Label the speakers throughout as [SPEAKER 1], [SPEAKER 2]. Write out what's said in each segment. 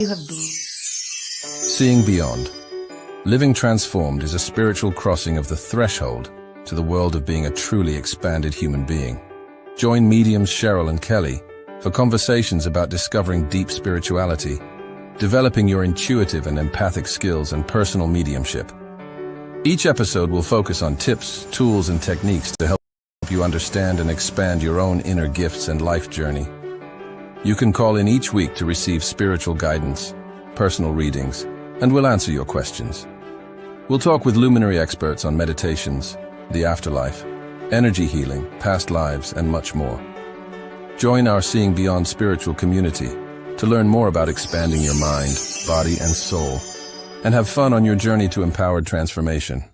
[SPEAKER 1] You have
[SPEAKER 2] Seeing beyond. Living transformed is a spiritual crossing of the threshold to the world of being a truly expanded human being. Join mediums Cheryl and Kelley for conversations about discovering deep spirituality, developing your intuitive and empathic skills, and personal mediumship. Each episode will focus on tips, tools, and techniques to help you understand and expand your own inner gifts and life journey. You can call in each week to receive spiritual guidance, personal readings, and we'll answer your questions. We'll talk with luminary experts on meditations, the afterlife, energy healing, past lives, and much more. Join our Seeing Beyond spiritual community to learn more about expanding your mind, body, and soul, and have fun on your journey to empowered transformation.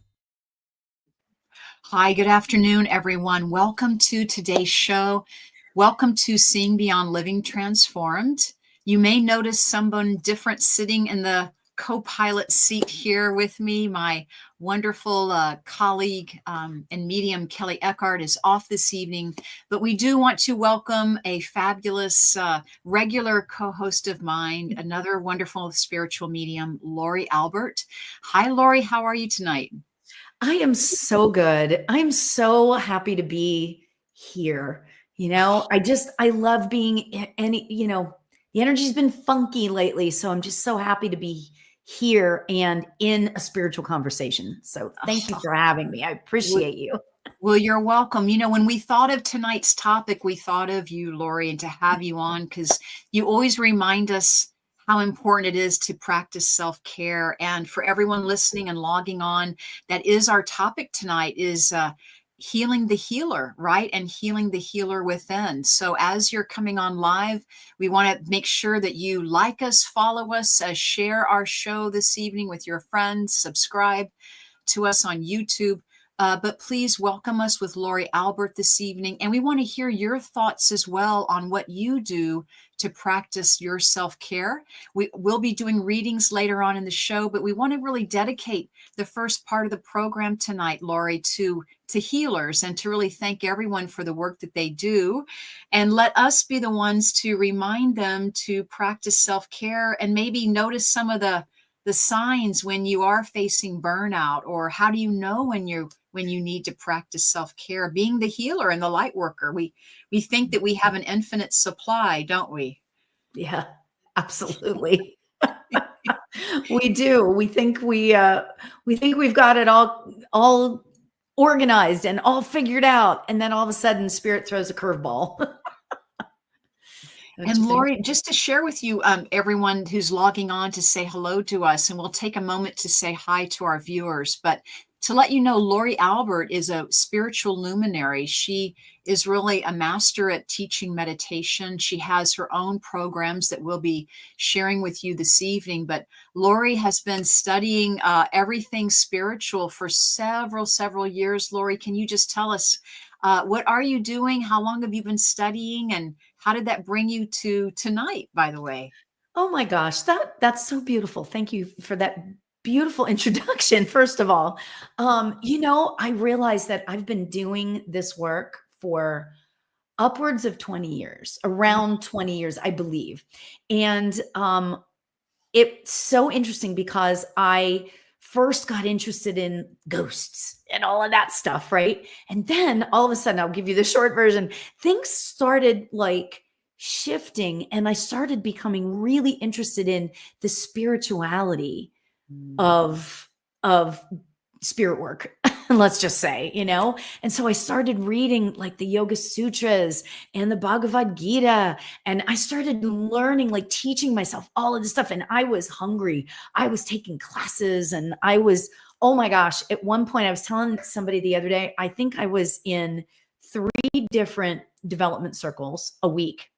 [SPEAKER 1] Hi, good afternoon, everyone. Welcome to today's show. Welcome to Seeing Beyond Living Transformed. You may notice someone different sitting in the co-pilot seat here with me. My wonderful colleague and medium, Kelley is off this evening, but we do want to welcome a fabulous regular co-host of mine, another wonderful spiritual medium, Lauri Albert. Hi, Lauri. How are you tonight?
[SPEAKER 3] I am so good. I'm so happy to be here. I love being the energy's been funky lately. So I'm just so happy to be here and in a spiritual conversation. So thank you for having me. I appreciate you.
[SPEAKER 1] Well, you're welcome. When we thought of tonight's topic, we thought of you, Lauri, and to have you on because you always remind us how important it is to practice self-care. And for everyone listening and logging on, that is our topic tonight is healing the healer, right? And healing the healer within. So as you're coming on live, we want to make sure that you like us, follow us, share our show this evening with your friends, subscribe to us on YouTube. But please welcome us with Lauri Albert this evening. And we want to hear your thoughts as well on what you do to practice your self-care. We will be doing readings later on in the show, but we want to really dedicate the first part of the program tonight, Lauri, to healers and to really thank everyone for the work that they do. And let us be the ones to remind them to practice self-care and maybe notice some of the signs when you are facing burnout, or how do you know when you need to practice self-care, being the healer and the light worker. We think that we have an infinite supply, don't we?
[SPEAKER 3] Yeah, absolutely. We do. We think we've got it all organized and all figured out. And then all of a sudden spirit throws a curveball.
[SPEAKER 1] And Lauri, just to share with you, everyone who's logging on to say hello to us, and we'll take a moment to say hi to our viewers, but to let you know, Lauri Albert is a spiritual luminary. She is really a master at teaching meditation. She has her own programs that we'll be sharing with you this evening. But Lauri has been studying everything spiritual for several years. Lauri, can you just tell us, what are you doing? How long have you been studying? And how did that bring you to tonight, by the way?
[SPEAKER 3] Oh my gosh, that's so beautiful. Thank you for that beautiful introduction, first of all. I realized that I've been doing this work for upwards of 20 years, around 20 years, I believe. And it's so interesting because I first got interested in ghosts and all of that stuff, right? And then all of a sudden, I'll give you the short version, things started like shifting and I started becoming really interested in the spirituality of spirit work, let's just say, and so I started reading like the Yoga Sutras and the Bhagavad Gita, and I started learning, like teaching myself all of this stuff, and I was hungry. I was taking classes, and oh my gosh, at one point I was telling somebody the other day, I think I was in 3 different development circles a week.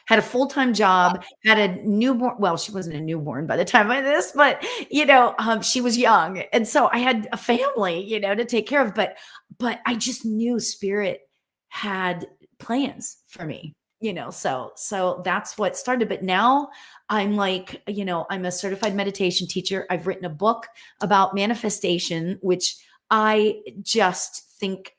[SPEAKER 3] Had a full-time job, had a newborn. Well, she wasn't a newborn by the time of this, but she was young. And so I had a family, to take care of, but I just knew spirit had plans for me, so that's what started. But now I'm like, I'm a certified meditation teacher. I've written a book about manifestation, which I just think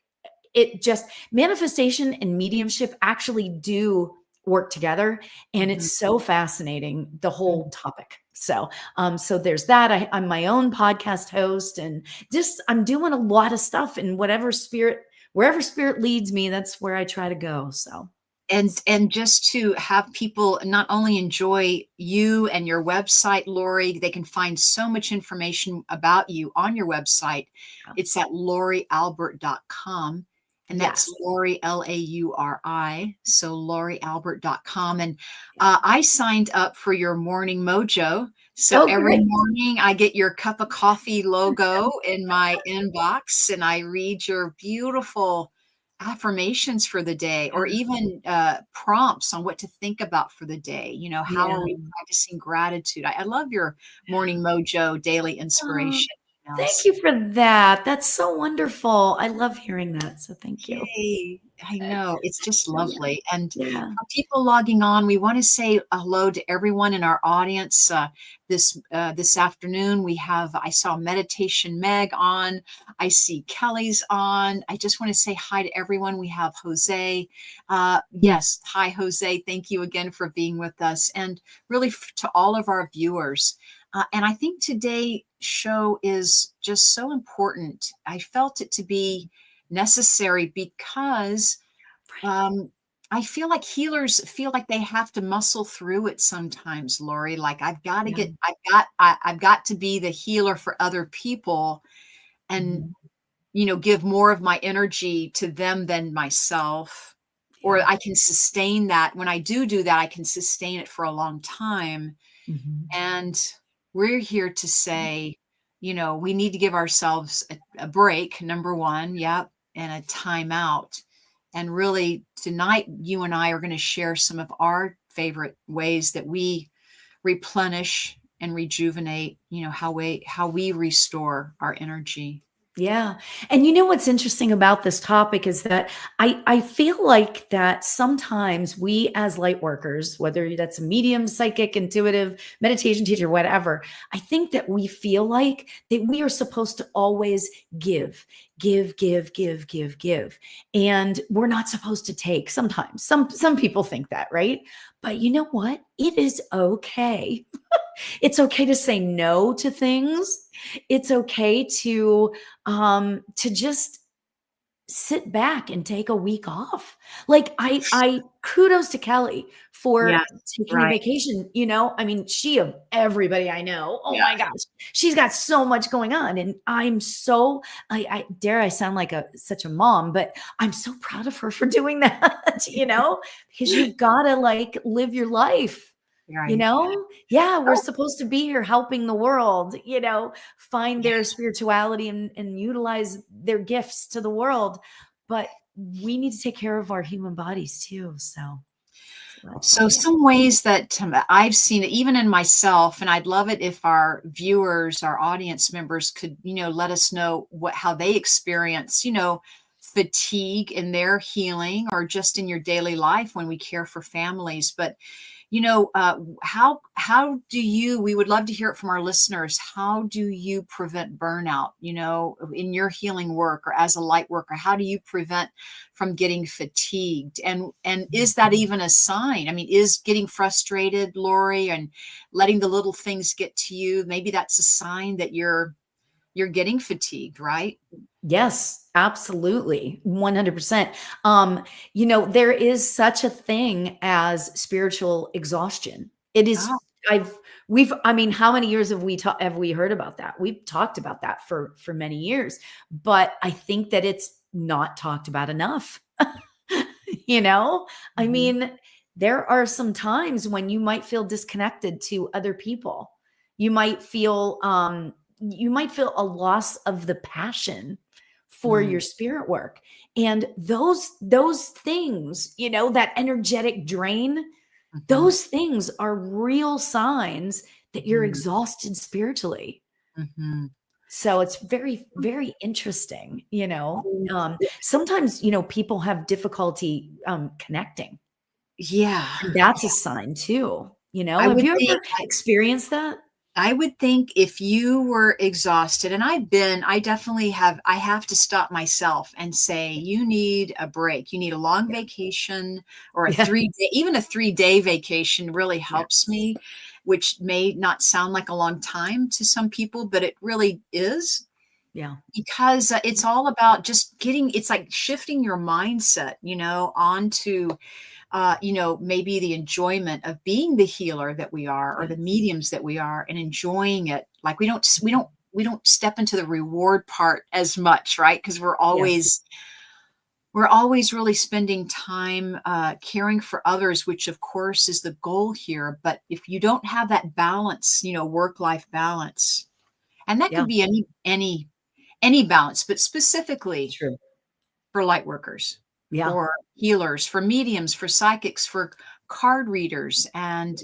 [SPEAKER 3] manifestation and mediumship actually do work together. And
[SPEAKER 1] Mhm.
[SPEAKER 3] it's so fascinating, the whole
[SPEAKER 1] Mhm.
[SPEAKER 3] topic. So, so there's that. I'm my own podcast host, and just I'm doing a lot of stuff, and wherever spirit leads me, that's where I try to go. So
[SPEAKER 1] And just to have people not only enjoy you and your website, Lauri, they can find so much information about you on your website. It's at laurialbert.com. And that's
[SPEAKER 3] yes.
[SPEAKER 1] Lauri, Lauri. So laurialbert.com. And I signed up for your morning mojo. So
[SPEAKER 3] Oh,
[SPEAKER 1] every
[SPEAKER 3] great.
[SPEAKER 1] morning I get your cup of coffee logo in my inbox and I read your beautiful affirmations for the day, or even prompts on what to think about for the day. How
[SPEAKER 3] Yeah.
[SPEAKER 1] are we practicing gratitude? I love your morning mojo daily
[SPEAKER 3] Oh,
[SPEAKER 1] inspiration
[SPEAKER 3] thank
[SPEAKER 1] emails.
[SPEAKER 3] you for that. That's so wonderful. I love hearing that. So thank you.
[SPEAKER 1] Yay. I know. It's just
[SPEAKER 3] Yeah.
[SPEAKER 1] lovely. And
[SPEAKER 3] Yeah.
[SPEAKER 1] for people logging on, we want to say hello to everyone in our audience. This afternoon, I saw Meditation Meg on. I see Kelley's on. I just want to say hi to everyone. We have Jose. Yes. Hi, Jose. Thank you again for being with us. And really to all of our viewers. And I think today's show is just so important. I felt it to be necessary because um, I feel like healers feel like they have to muscle through it sometimes, Lauri. Like
[SPEAKER 3] Yeah.
[SPEAKER 1] I've got to be the healer for other people and,
[SPEAKER 3] Mhm.
[SPEAKER 1] give more of my energy to them than myself. Or
[SPEAKER 3] Yeah.
[SPEAKER 1] I can sustain that. When I do that, I can sustain it for a long time.
[SPEAKER 3] Mhm.
[SPEAKER 1] And we're here to say, we need to give ourselves a break, number one, yep, and a timeout. And really, tonight, you and I are going to share some of our favorite ways that we replenish and rejuvenate, how we restore our energy.
[SPEAKER 3] Yeah. And you know what's interesting about this topic is that I feel like that sometimes we as light workers, whether that's a medium, psychic, intuitive, meditation teacher, whatever, I think that we feel like that we are supposed to always give, give. And we're not supposed to take sometimes. Some people think that, right? But you know what? It is okay. It's okay to say no to things. It's okay to just sit back and take a week off. Like I kudos to Kelley for
[SPEAKER 1] Yes,
[SPEAKER 3] taking a
[SPEAKER 1] right.
[SPEAKER 3] vacation. I mean, she of everybody I know, oh
[SPEAKER 1] Yeah.
[SPEAKER 3] my gosh, she's got so much going on. And I'm so I dare I sound like such a mom, but I'm so proud of her for doing that, because you've got to like live your life.
[SPEAKER 1] Right.
[SPEAKER 3] Yeah, we're supposed to be here helping the world, find their spirituality and utilize their gifts to the world. But we need to take care of our human bodies too. So that's,
[SPEAKER 1] So
[SPEAKER 3] yeah.
[SPEAKER 1] some ways that I've seen it, even in myself, and I'd love it if our viewers, our audience members could, let us know how they experience, fatigue in their healing or just in your daily life when we care for families. But how do you, we would love to hear it from our listeners, how do you prevent burnout, in your healing work or as a light worker? How do you prevent from getting fatigued? And is that even a sign? I mean, is getting frustrated, Lauri, and letting the little things get to you, maybe that's a sign that you're getting fatigued, right?
[SPEAKER 3] Yes, absolutely. 100%. There is such a thing as spiritual exhaustion. It is
[SPEAKER 1] Oh,
[SPEAKER 3] I mean, how many years have we heard about that? We've talked about that for many years, but I think that it's not talked about enough. you know? I
[SPEAKER 1] mhm,
[SPEAKER 3] mean, there are some times when you might feel disconnected to other people. You might feel a loss of the passion for
[SPEAKER 1] mm,
[SPEAKER 3] your spirit work. And those things, that energetic drain,
[SPEAKER 1] mhm,
[SPEAKER 3] those things are real signs that you're
[SPEAKER 1] mhm,
[SPEAKER 3] exhausted spiritually.
[SPEAKER 1] mhm.
[SPEAKER 3] So it's very, very interesting,
[SPEAKER 1] Oh,
[SPEAKER 3] sometimes, people have difficulty connecting.
[SPEAKER 1] yeah.
[SPEAKER 3] And that's a sign too,
[SPEAKER 1] I
[SPEAKER 3] Have
[SPEAKER 1] would
[SPEAKER 3] you
[SPEAKER 1] think
[SPEAKER 3] ever experienced that?
[SPEAKER 1] I would think if you were exhausted, and I definitely I have to stop myself and say, you need a break. You need a long
[SPEAKER 3] Yeah.
[SPEAKER 1] vacation or
[SPEAKER 3] Yeah.
[SPEAKER 1] even a 3-day vacation really
[SPEAKER 3] Yeah.
[SPEAKER 1] helps me, which may not sound like a long time to some people, but it really is
[SPEAKER 3] Yeah.
[SPEAKER 1] because it's all about just it's like shifting your mindset, onto maybe the enjoyment of being the healer that we are or the
[SPEAKER 3] Yes.
[SPEAKER 1] mediums that we are and enjoying it. Like we don't step into the reward part as much, right? Because
[SPEAKER 3] Yes.
[SPEAKER 1] we're always really spending time caring for others, which of course is the goal here. But if you don't have that balance, work-life balance, and that
[SPEAKER 3] Yeah.
[SPEAKER 1] could be any balance, but specifically
[SPEAKER 3] True.
[SPEAKER 1] for light workers,
[SPEAKER 3] Yeah.
[SPEAKER 1] for healers, for mediums, for psychics, for card readers, and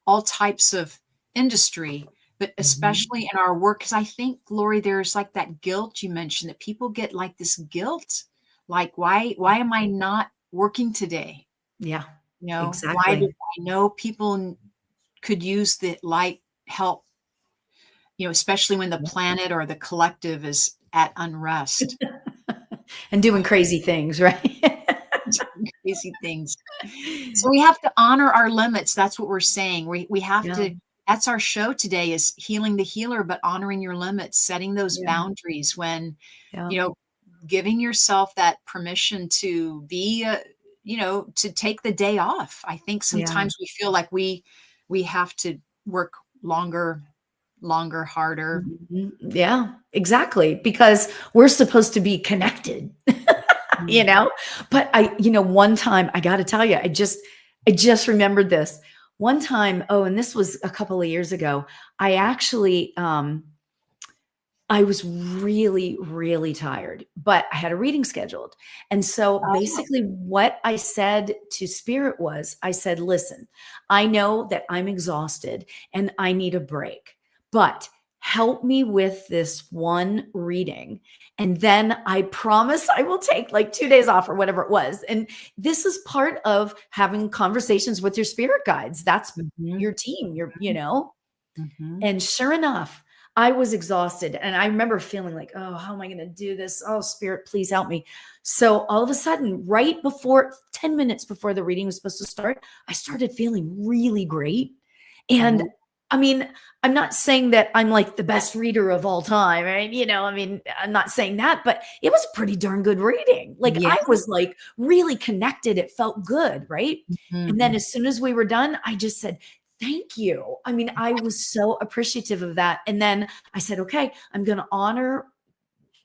[SPEAKER 1] all types of industry, but
[SPEAKER 3] Mhm.
[SPEAKER 1] especially in our work. Because I think, Lori, there's like that guilt you mentioned that people get like this guilt, like why am I not working today?
[SPEAKER 3] Yeah.
[SPEAKER 1] Why do
[SPEAKER 3] Exactly.
[SPEAKER 1] I know people could use the light help, especially when the
[SPEAKER 3] Yeah.
[SPEAKER 1] planet or the collective is at unrest.
[SPEAKER 3] And doing crazy things, right?
[SPEAKER 1] Crazy things. So we have to honor our limits. That's what we're saying. We have
[SPEAKER 3] Yeah.
[SPEAKER 1] to, that's our show today is healing the healer, but honoring your limits, setting those
[SPEAKER 3] Yeah.
[SPEAKER 1] boundaries when,
[SPEAKER 3] Yeah.
[SPEAKER 1] you know, giving yourself that permission to be, to take the day off. I think
[SPEAKER 3] Yeah.
[SPEAKER 1] sometimes we feel like we have to work longer, harder.
[SPEAKER 3] Mhm. Yeah, exactly. Because we're supposed to be connected, you
[SPEAKER 1] Mm.
[SPEAKER 3] know? But one time I got to tell you, I just remembered this one time. Oh, and this was a couple of years ago. I actually, I was really, really tired, but I had a reading scheduled. And so
[SPEAKER 1] Oh,
[SPEAKER 3] basically, what I said to Spirit was, I said, listen, I know that I'm exhausted and I need a break, but help me with this one reading. And then I promise I will take like 2 days off or whatever it was. And this is part of having conversations with your spirit guides. That's
[SPEAKER 1] mhm,
[SPEAKER 3] your team, your.
[SPEAKER 1] mhm.
[SPEAKER 3] And sure enough, I was exhausted. And I remember feeling like, oh, how am I going to do this? Oh, Spirit, please help me. So all of a sudden, right before 10 minutes before the reading was supposed to start, I started feeling really great. And
[SPEAKER 1] Oh,
[SPEAKER 3] I mean, I'm not saying that I'm like the best reader of all time, right? I mean, I'm not saying that, but it was a pretty darn good reading. Like
[SPEAKER 1] yeah.
[SPEAKER 3] I was like really connected. It felt good, right? And then
[SPEAKER 1] Mhm.
[SPEAKER 3] as soon as we were done, I just said, thank you. I mean, I was so appreciative of that. And then I said, okay, I'm going to honor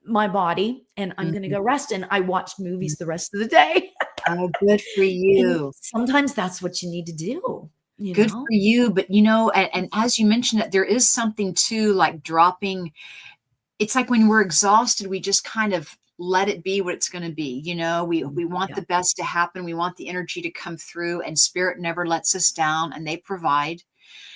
[SPEAKER 3] my body and I'm going to
[SPEAKER 1] Mhm.
[SPEAKER 3] go rest. And I watched movies the rest of the day.
[SPEAKER 1] Oh, good for
[SPEAKER 3] And
[SPEAKER 1] you.
[SPEAKER 3] sometimes that's what you need to do, you
[SPEAKER 1] Good for
[SPEAKER 3] know?
[SPEAKER 1] you, but, and as you mentioned that there is something too, like dropping it's like when we're exhausted, we just kind of let it be what it's gonna be, we want
[SPEAKER 3] Yeah.
[SPEAKER 1] the best to happen, we want the energy to come through, and spirit never lets us down, and they provide,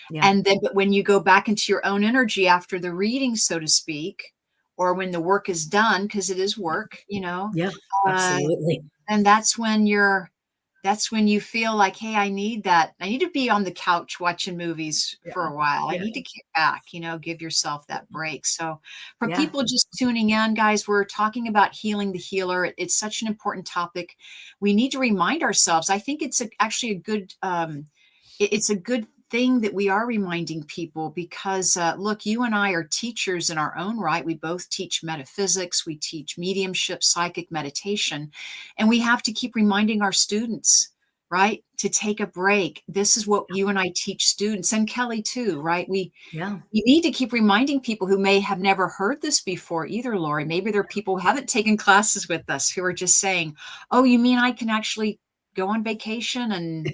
[SPEAKER 3] Yeah.
[SPEAKER 1] and then but when you go back into your own energy after the reading, so to speak, or when the work is done, because it is work,
[SPEAKER 3] Yeah.
[SPEAKER 1] uh
[SPEAKER 3] Absolutely.
[SPEAKER 1] and that's when you feel like, "Hey, I need that. I need to be on the couch watching movies for
[SPEAKER 3] Yeah.
[SPEAKER 1] a while. I
[SPEAKER 3] Yeah.
[SPEAKER 1] need to kick back, give yourself that break." So, for
[SPEAKER 3] Yeah.
[SPEAKER 1] people just tuning in, guys, we're talking about healing the healer. It's such an important topic. We need to remind ourselves. I think it's actually a good it's a good thing that we are reminding people because look, you and I are teachers in our own right. We both teach metaphysics, we teach mediumship, psychic meditation, and we have to keep reminding our students, right, to take a break. This is what you and I teach students, and Kelley too, right?
[SPEAKER 3] Yeah.
[SPEAKER 1] You need to keep reminding people who may have never heard this before either, Lauri. Maybe there are people who haven't taken classes with us who are just saying, "Oh, you mean I can actually go on vacation and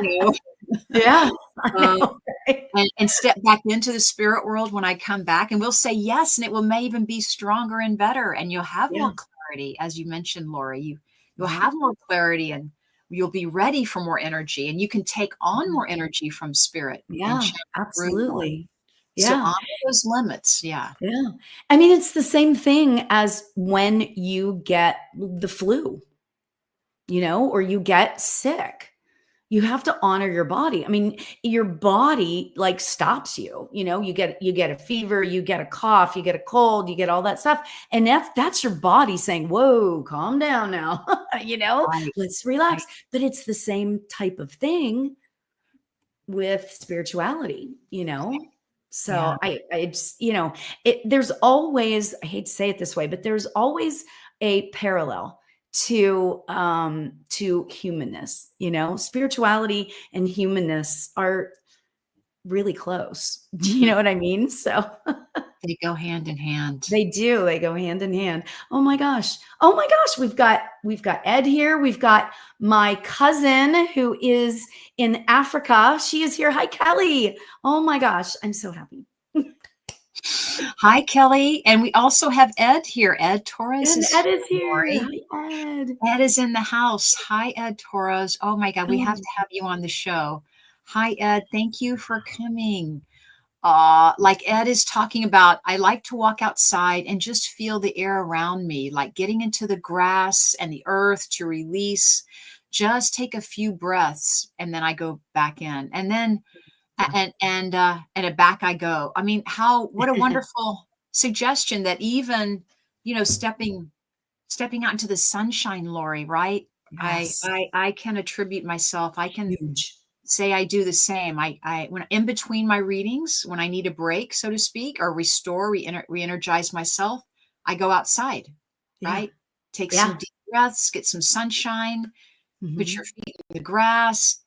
[SPEAKER 1] you know
[SPEAKER 3] Yeah. I
[SPEAKER 1] uh,
[SPEAKER 3] know. Right?
[SPEAKER 1] and step back into the spirit world when I come back?" And we'll say yes, and it will may even be stronger and better, and you'll have
[SPEAKER 3] Yeah.
[SPEAKER 1] more clarity, as you mentioned, Lauri. You'll
[SPEAKER 3] Yeah.
[SPEAKER 1] have more clarity, and you'll be ready for more energy, and you can take on
[SPEAKER 3] Mhm.
[SPEAKER 1] more energy from spirit and
[SPEAKER 3] Yeah.
[SPEAKER 1] channel through more.
[SPEAKER 3] Absolutely.
[SPEAKER 1] So
[SPEAKER 3] Yeah.
[SPEAKER 1] honor those limits. Yeah.
[SPEAKER 3] Yeah. I mean, it's the same thing as when you get the flu, or you get sick. You have to honor your body. I mean, your body like stops you. You get a fever, you get a cough, you get a cold, you get all that stuff. And that's your body saying, "Whoa, calm down now."
[SPEAKER 1] Right.
[SPEAKER 3] Let's
[SPEAKER 1] Right.
[SPEAKER 3] relax. But it's the same type of thing with spirituality.
[SPEAKER 1] Yeah.
[SPEAKER 3] So I just, there's always, I hate to say it this way, but there's always a parallel to humanness. Spirituality and humanness are really close. Do you know what I mean? So
[SPEAKER 1] They go hand in hand.
[SPEAKER 3] they do. They go hand in hand. Oh my gosh. Oh my gosh. We've got Ed here. We've got my cousin who is in Africa. She is here. Hi, Kelley. Oh my gosh. I'm so happy.
[SPEAKER 1] Hi, Kelley. And we also have Ed here. Ed Torres
[SPEAKER 3] And
[SPEAKER 1] is
[SPEAKER 3] Ed
[SPEAKER 1] here,
[SPEAKER 3] is here.
[SPEAKER 1] Lauri.
[SPEAKER 3] Hi, Ed.
[SPEAKER 1] Ed is in the house. Hi, Ed Torres. Oh my God, we have
[SPEAKER 3] Oh,
[SPEAKER 1] to have you on the show. Hi, Ed. Thank you for coming. Like Ed is talking about, I like to walk outside and just feel the air around me, like getting into the grass and the earth to release. Just take a few breaths and then I go back in. And then and back I go. I mean, what a wonderful suggestion that even, stepping out into the sunshine, Lauri, right?
[SPEAKER 3] yes.
[SPEAKER 1] I can attribute myself. I can
[SPEAKER 3] Huge.
[SPEAKER 1] say I do the same. When in between my readings, when I need a break, so to speak, or re-energize myself, I go outside,
[SPEAKER 3] Yeah.
[SPEAKER 1] right? Take some
[SPEAKER 3] Yeah.
[SPEAKER 1] deep breaths, get some sunshine, put your
[SPEAKER 3] Mhm.
[SPEAKER 1] feet in the grass,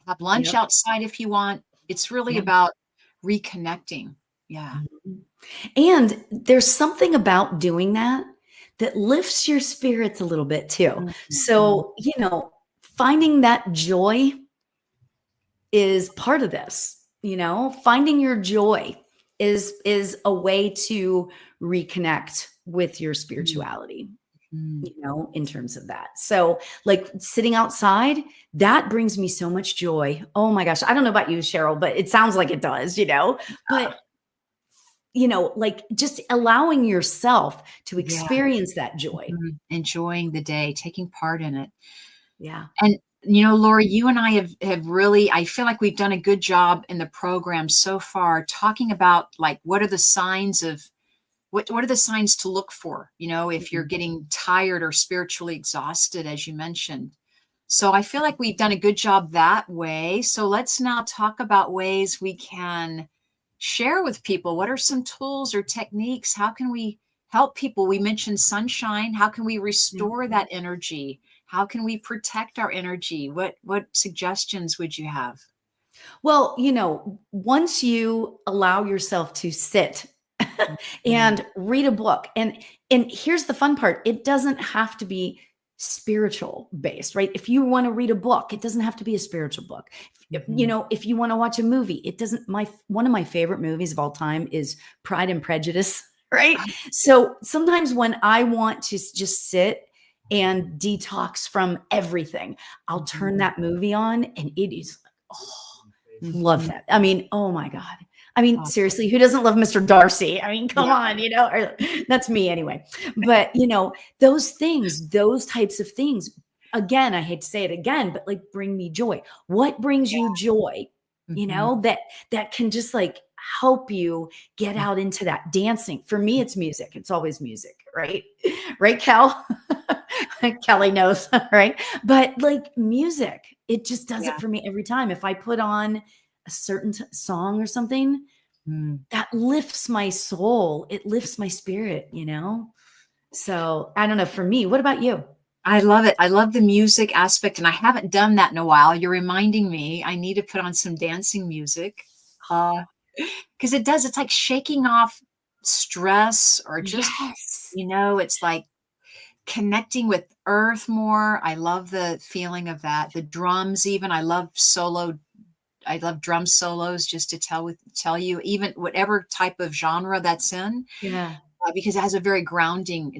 [SPEAKER 1] have lunch
[SPEAKER 3] Yep.
[SPEAKER 1] outside if you want. It's really
[SPEAKER 3] Yeah.
[SPEAKER 1] about reconnecting. Yeah.
[SPEAKER 3] Mhm. And there's something about doing that lifts your spirits a little bit too.
[SPEAKER 1] Mhm.
[SPEAKER 3] So, finding that joy is part of this. Finding your joy is a way to reconnect with your spirituality,
[SPEAKER 1] Mhm.
[SPEAKER 3] in terms of that. So, like sitting outside, that brings me so much joy. Oh my gosh. I don't know about you, Cheryl, but it sounds like it does. But like just allowing yourself to
[SPEAKER 1] Yeah.
[SPEAKER 3] experience that joy.
[SPEAKER 1] Enjoying the day, taking part in it.
[SPEAKER 3] Yeah.
[SPEAKER 1] And, Lauri, you and I have really, I feel like we've done a good job in the program so far talking about like what are the signs of what are the signs to look for, if you're
[SPEAKER 3] Mhm.
[SPEAKER 1] getting tired or spiritually exhausted, as you mentioned. So I feel like we've done a good job that way. So let's now talk about ways we can share with people. What are some tools or techniques? How can we help people? We mentioned sunshine. How can we
[SPEAKER 3] Yeah.
[SPEAKER 1] restore that energy? How can we protect our energy? What suggestions would you have?
[SPEAKER 3] Well, once you allow yourself to sit
[SPEAKER 1] Mhm.
[SPEAKER 3] and read a book, and here's the fun part, it doesn't have to be spiritual based, right? If you want to read a book, it doesn't have to be a spiritual book.
[SPEAKER 1] Mhm.
[SPEAKER 3] If you want to watch a movie, it doesn't my one of my favorite movies of all time is Pride and Prejudice, right? So sometimes when I want to just sit and detox from everything, I'll turn
[SPEAKER 1] Mhm.
[SPEAKER 3] that movie on and it is, oh, love
[SPEAKER 1] Mhm.
[SPEAKER 3] that. I mean, oh my God. I mean,
[SPEAKER 1] Oh,
[SPEAKER 3] seriously, who doesn't love Mr. Darcy? I mean, come
[SPEAKER 1] yeah.
[SPEAKER 3] on, or that's me anyway. But, those things, those types of things, again, I hate to say it again, but like bring me joy. What brings you joy?
[SPEAKER 1] Mhm.
[SPEAKER 3] That can just like help you get
[SPEAKER 1] Mhm.
[SPEAKER 3] out into that dancing. For me, it's music. It's always music, right? Right, Kel? Kelley knows, right? But like music, it just does
[SPEAKER 1] Yeah.
[SPEAKER 3] it for me every time. If I put on a certain song or something,
[SPEAKER 1] Mm.
[SPEAKER 3] that lifts my soul. It lifts my spirit. So I don't know. For me, what about you?
[SPEAKER 1] I love it. I love the music aspect, and I haven't done that in a while. You're reminding me I need to put on some dancing music. Because it does, it's like shaking off stress or just,
[SPEAKER 3] Yes.
[SPEAKER 1] it's like connecting with earth more. I love the feeling of that. The drums even, I love drum solos just to tell you, even whatever type of genre that's in,
[SPEAKER 3] Yeah.
[SPEAKER 1] because it has it's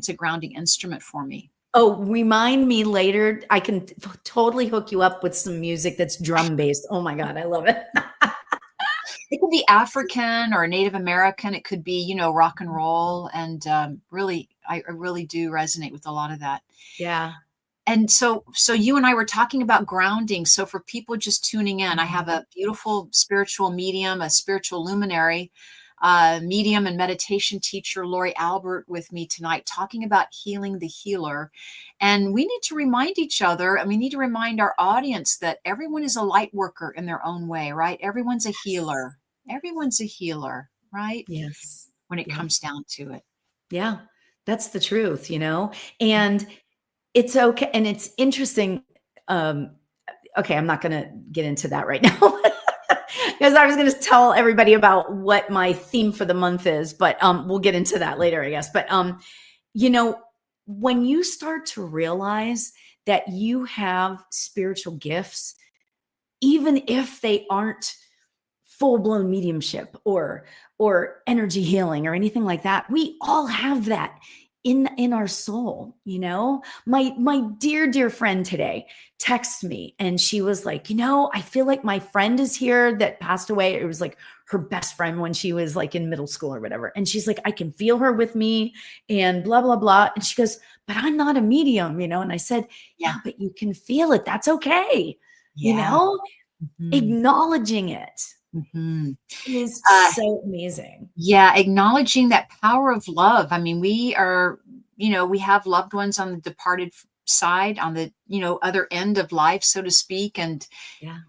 [SPEAKER 1] a grounding instrument for me.
[SPEAKER 3] Oh, remind me later. I can totally hook you up with some music that's drum based. Oh my God, I love it.
[SPEAKER 1] It could be African or Native American. It could be, rock and roll. And really, I really do resonate with a lot of that.
[SPEAKER 3] Yeah.
[SPEAKER 1] And so you and I were talking about grounding. So for people just tuning in, I have a beautiful spiritual medium, a spiritual luminary, medium and meditation teacher, Lauri Albert, with me tonight, talking about healing the healer. And we need to remind each other, and we need to remind our audience that everyone is a light worker in their own way, right? Everyone's a healer. Everyone's a healer, right?
[SPEAKER 3] Yes.
[SPEAKER 1] When it
[SPEAKER 3] Yeah.
[SPEAKER 1] comes down to it.
[SPEAKER 3] Yeah. That's the truth, and it's okay. And it's interesting. Okay. I'm not going to get into that right now because I was going to tell everybody about what my theme for the month is, but we'll get into that later, I guess. But, you know, when you start to realize that you have spiritual gifts, even if they aren't full-blown mediumship or energy healing or anything like that, we all have that in our soul. My dear friend today texted me and she was like, I feel like my friend is here that passed away. It was like her best friend when she was like in middle school or whatever, and she's like, I can feel her with me and blah blah blah. And she goes, but I'm not a medium. And I said, yeah, but you can feel it. That's okay.
[SPEAKER 1] Yeah.
[SPEAKER 3] Acknowledging it
[SPEAKER 1] Mm-hmm.
[SPEAKER 3] is so amazing.
[SPEAKER 1] Yeah, acknowledging that power of love. I mean, we have loved ones on the departed side, on the, other end of life, so to speak. And,
[SPEAKER 3] Yeah.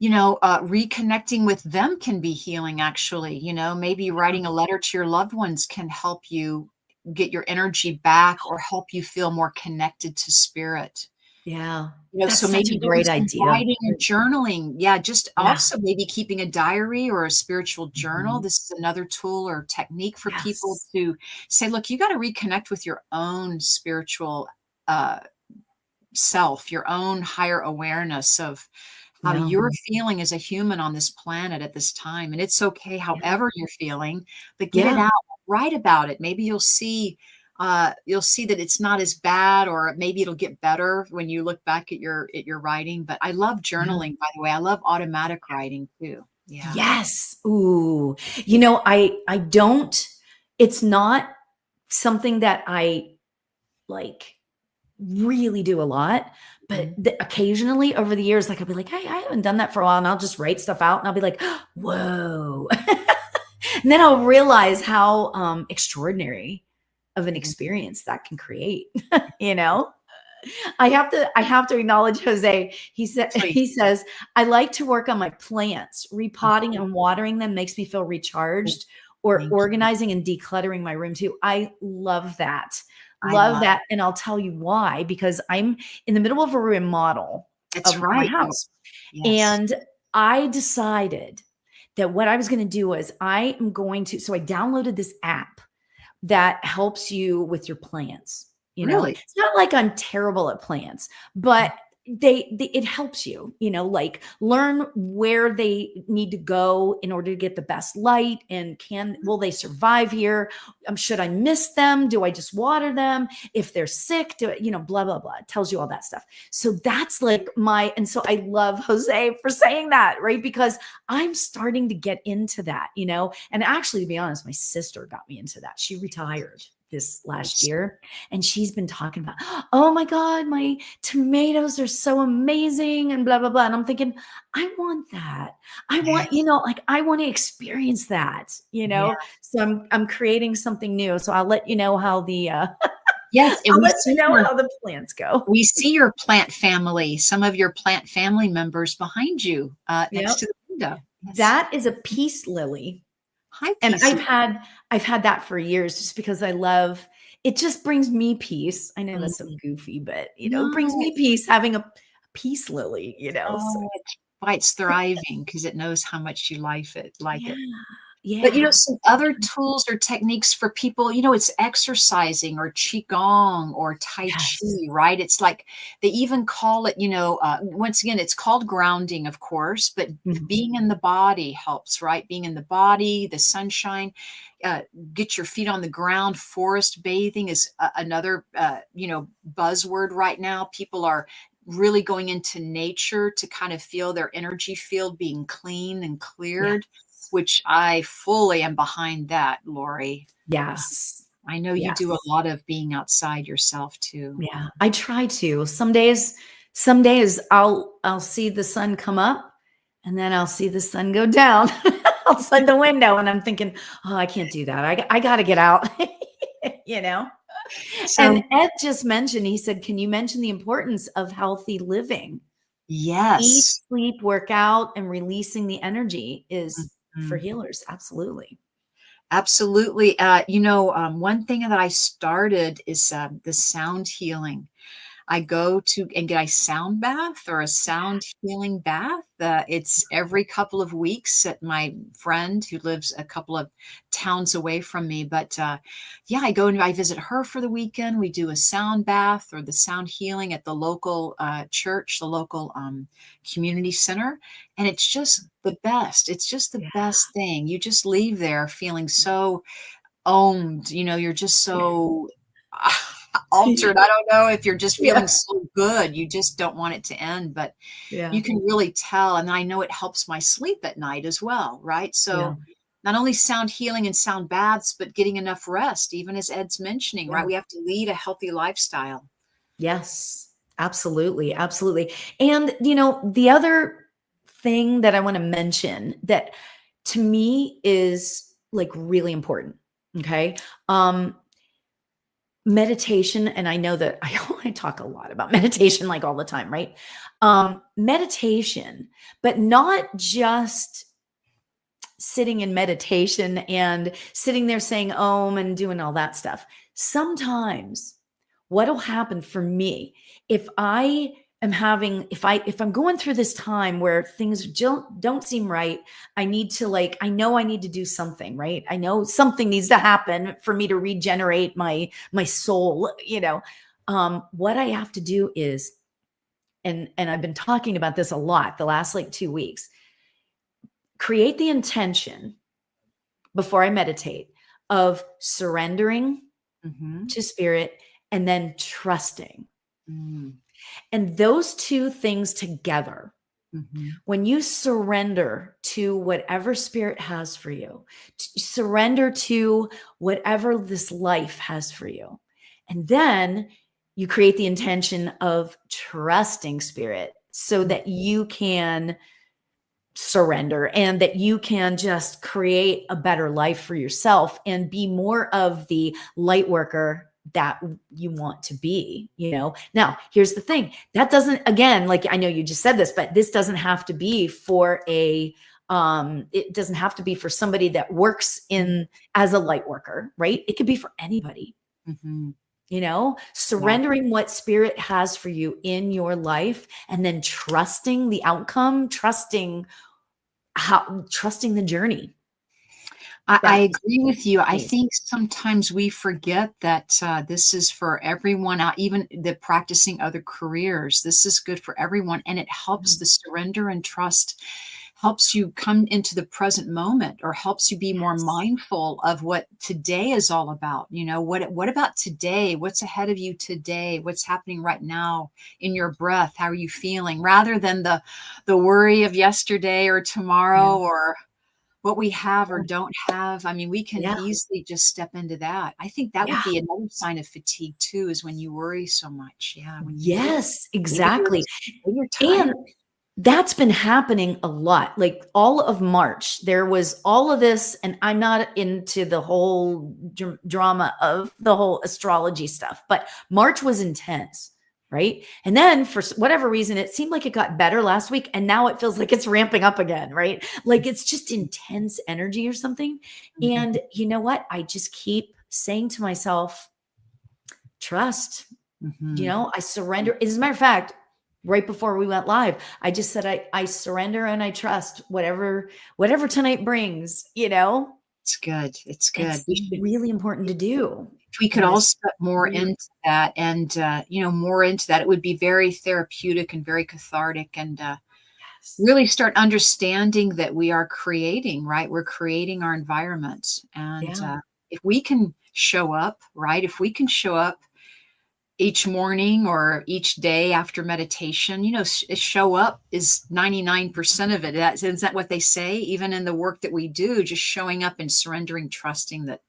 [SPEAKER 1] Reconnecting with them can be healing, actually. Maybe writing a letter to your loved ones can help you get your energy back or help you feel more connected to spirit.
[SPEAKER 3] Yeah.
[SPEAKER 1] So
[SPEAKER 3] That's
[SPEAKER 1] maybe
[SPEAKER 3] such a
[SPEAKER 1] doing
[SPEAKER 3] great
[SPEAKER 1] some
[SPEAKER 3] idea.
[SPEAKER 1] writing and journaling. Yeah, just
[SPEAKER 3] Yeah.
[SPEAKER 1] also maybe keeping a diary or a spiritual journal.
[SPEAKER 3] Mhm.
[SPEAKER 1] This is another tool or technique for people
[SPEAKER 3] Yes.
[SPEAKER 1] to say, look, you got to reconnect with your own spiritual uh, self, your own higher awareness of how
[SPEAKER 3] Yeah.
[SPEAKER 1] you're feeling as a human on this planet at this time. And it's okay
[SPEAKER 3] Yeah.
[SPEAKER 1] however you're feeling, but get it
[SPEAKER 3] Yeah.
[SPEAKER 1] out, write about it. Maybe you'll see that it's not as bad, or maybe it'll get better when you look back at your writing. But I love
[SPEAKER 3] Yeah.
[SPEAKER 1] journaling, by the way. I love automatic writing too. Yeah.
[SPEAKER 3] Yes. Ooh. I don't, it's not something that I like really do a lot, but
[SPEAKER 1] Mhm.
[SPEAKER 3] occasionally over the years, like I'll be like, hey, I haven't done that for a while. And I'll just write stuff out and I'll be like, whoa. And then I'll realize how extraordinary of an
[SPEAKER 1] Mhm.
[SPEAKER 3] experience that can create. you know? I have to acknowledge Jose.
[SPEAKER 1] Please.
[SPEAKER 3] He says, I like to work on my plants. Repotting
[SPEAKER 1] Oh,
[SPEAKER 3] and watering them makes me feel recharged, or
[SPEAKER 1] thank you.
[SPEAKER 3] organizing and decluttering my room too. I love that.
[SPEAKER 1] I
[SPEAKER 3] Love
[SPEAKER 1] love
[SPEAKER 3] that. And I'll tell you why, because I'm in the middle of a remodel
[SPEAKER 1] That's
[SPEAKER 3] of my
[SPEAKER 1] right.
[SPEAKER 3] house.
[SPEAKER 1] Yes.
[SPEAKER 3] And I decided that what I was going to do was so I downloaded this app that helps you with your plants.
[SPEAKER 1] Really?
[SPEAKER 3] It's not like I'm terrible at plants, but it helps you, like learn where they need to go in order to get the best light, and will they survive here? Should I miss them? Do I just water them? If they're sick, blah, blah, blah. It tells you all that stuff. So that's like and so I love Jose for saying that, right? Because I'm starting to get into that, and actually, to be honest, my sister got me into that. She retired this last year, and she's been talking about, oh my God, my tomatoes are so amazing and blah, blah, blah. And I'm thinking, I want that. I want,
[SPEAKER 1] Yes.
[SPEAKER 3] I want to experience that,
[SPEAKER 1] Yeah.
[SPEAKER 3] So I'm creating something new. So I'll let you know how
[SPEAKER 1] Yes, and
[SPEAKER 3] I'll let you know how the plants go.
[SPEAKER 1] we see your plant family, some of your plant family members behind you, next
[SPEAKER 3] Yep.
[SPEAKER 1] to the window. Yes.
[SPEAKER 3] That is a peace lily.
[SPEAKER 1] Hi,
[SPEAKER 3] And
[SPEAKER 1] Peace.
[SPEAKER 3] I've had that for years, just because it just brings me peace. I know that's so goofy, but it brings me peace having a peace lily, so.
[SPEAKER 1] It's why it's thriving, because it knows how much you like
[SPEAKER 3] Yeah.
[SPEAKER 1] it. But,
[SPEAKER 3] Yeah.
[SPEAKER 1] some other tools or techniques for people, it's exercising or qigong or tai chi,
[SPEAKER 3] Yes.
[SPEAKER 1] right? It's like they even call it, once again, it's called grounding, of course, but
[SPEAKER 3] Mhm.
[SPEAKER 1] being in the body helps, right? Being in the body, the sunshine, get your feet on the ground. Forest bathing is another, buzzword right now. People are really going into nature to kind of feel their energy field being clean and cleared,
[SPEAKER 3] Yes.
[SPEAKER 1] which I fully am behind that, Lauri.
[SPEAKER 3] Yes.
[SPEAKER 1] I know you do a
[SPEAKER 3] Yes.
[SPEAKER 1] lot of being outside yourself too.
[SPEAKER 3] Yeah. I try to. Some days I'll see the sun come up and then I'll see the sun go down outside the window. And I'm thinking, oh, I can't do that. I got to get out, you know? And
[SPEAKER 1] So,
[SPEAKER 3] Ed just mentioned, he said, can you mention the importance of healthy living? Eat,
[SPEAKER 1] yes.
[SPEAKER 3] sleep, work out, and releasing the energy is for
[SPEAKER 1] Mhm.
[SPEAKER 3] healers. Absolutely.
[SPEAKER 1] Absolutely. One thing that I started is the sound healing. I go to and get a sound bath or a sound healing bath. It's every couple of weeks at my friend who lives a couple of towns away from me. But yeah, I go and I visit her for the weekend. We do a sound bath or the sound healing at the local church, the local community center. And it's just the best. It's just the
[SPEAKER 3] Yeah.
[SPEAKER 1] best thing. You just leave there feeling so owned, you're just so altered. I don't know if you're just feeling
[SPEAKER 3] Yeah.
[SPEAKER 1] so good, you just don't want it to end, but
[SPEAKER 3] Yeah.
[SPEAKER 1] you can really tell, and I know it helps my sleep at night as well, right?
[SPEAKER 3] Yeah.
[SPEAKER 1] So, not only sound healing and sound baths, but getting enough rest, even as Ed's mentioning, right?
[SPEAKER 3] Yeah.
[SPEAKER 1] We have to lead a healthy lifestyle.
[SPEAKER 3] Yes. Absolutely. Absolutely. And, the other thing that I want to mention that to me is like really important. Okay. Meditation, and I know that I talk a lot about meditation like all the time, right? Meditation, but not just sitting in meditation and sitting there saying om and doing all that stuff. Sometimes what'll happen for me if I am having if I'm going through this time where things don't seem right, I need to I know I need to do something, right? I know something needs to happen for me to regenerate my soul, what I have to do is and I've been talking about this a lot the last 2 weeks. Create the intention before I meditate of surrendering
[SPEAKER 1] Mhm.
[SPEAKER 3] to spirit and then trusting.
[SPEAKER 1] Mm.
[SPEAKER 3] And those two things together,
[SPEAKER 1] Mhm.
[SPEAKER 3] when you surrender to whatever spirit has for you, surrender to whatever this life has for you, and then you create the intention of trusting spirit so
[SPEAKER 1] Mm.
[SPEAKER 3] that you can surrender and that you can just create a better life for yourself and be more of the light worker that you want to be. Now here's the thing, that doesn't, again, like I know you just said this, but this doesn't have to be for it doesn't have to be for somebody that works in as a light worker, right? It could be for anybody.
[SPEAKER 1] Mhm. Yeah.
[SPEAKER 3] Surrendering what spirit has for you in your life and then trusting the outcome, trusting the journey.
[SPEAKER 1] I
[SPEAKER 3] That's
[SPEAKER 1] agree with you. I
[SPEAKER 3] me.
[SPEAKER 1] think sometimes we forget that this is for everyone, even the practicing other careers. This is good for everyone. And it helps
[SPEAKER 3] Mhm.
[SPEAKER 1] the surrender and trust, helps you come into the present moment or helps you be more
[SPEAKER 3] Yes.
[SPEAKER 1] mindful of what today is all about. What about today? What's ahead of you today? What's happening right now in your breath? How are you feeling? Rather than the worry of yesterday or
[SPEAKER 3] Yeah.
[SPEAKER 1] tomorrow or what we have or don't have. I mean, we can
[SPEAKER 3] Yeah.
[SPEAKER 1] easily just step into that. I think that would
[SPEAKER 3] Yeah.
[SPEAKER 1] be another sign of fatigue too, is when you worry so much. Yeah, when you worry,
[SPEAKER 3] Yes,
[SPEAKER 1] maybe
[SPEAKER 3] exactly.
[SPEAKER 1] you're
[SPEAKER 3] And
[SPEAKER 1] tired.
[SPEAKER 3] that's been happening a lot. Like all of March, there was all of this, and I'm not into the whole drama of the whole astrology stuff, but March was intense, right? And then for whatever reason, it seemed like it got better last week, and now it feels like it's ramping up again, right? Like it's just intense energy or something.
[SPEAKER 1] Mhm,
[SPEAKER 3] And you know what? I just keep saying to myself, trust.
[SPEAKER 1] mhm.
[SPEAKER 3] I surrender. As a matter of fact, right before we went live, I just said I surrender and I trust whatever tonight brings.
[SPEAKER 1] It's good. It's good.
[SPEAKER 3] It's really important to do
[SPEAKER 1] If we could
[SPEAKER 3] in
[SPEAKER 1] all
[SPEAKER 3] this
[SPEAKER 1] step more
[SPEAKER 3] weird.
[SPEAKER 1] into that and, more into that, it would be very therapeutic and very cathartic and,
[SPEAKER 3] Yes.
[SPEAKER 1] really start understanding that we are creating, right? We're creating our environment. And
[SPEAKER 3] Yeah.
[SPEAKER 1] if we can show up, right? If we can show up each morning or each day after meditation, show up is 99% of it. Isn't that what they say? Even in the work that we do, just showing up and surrendering, trusting that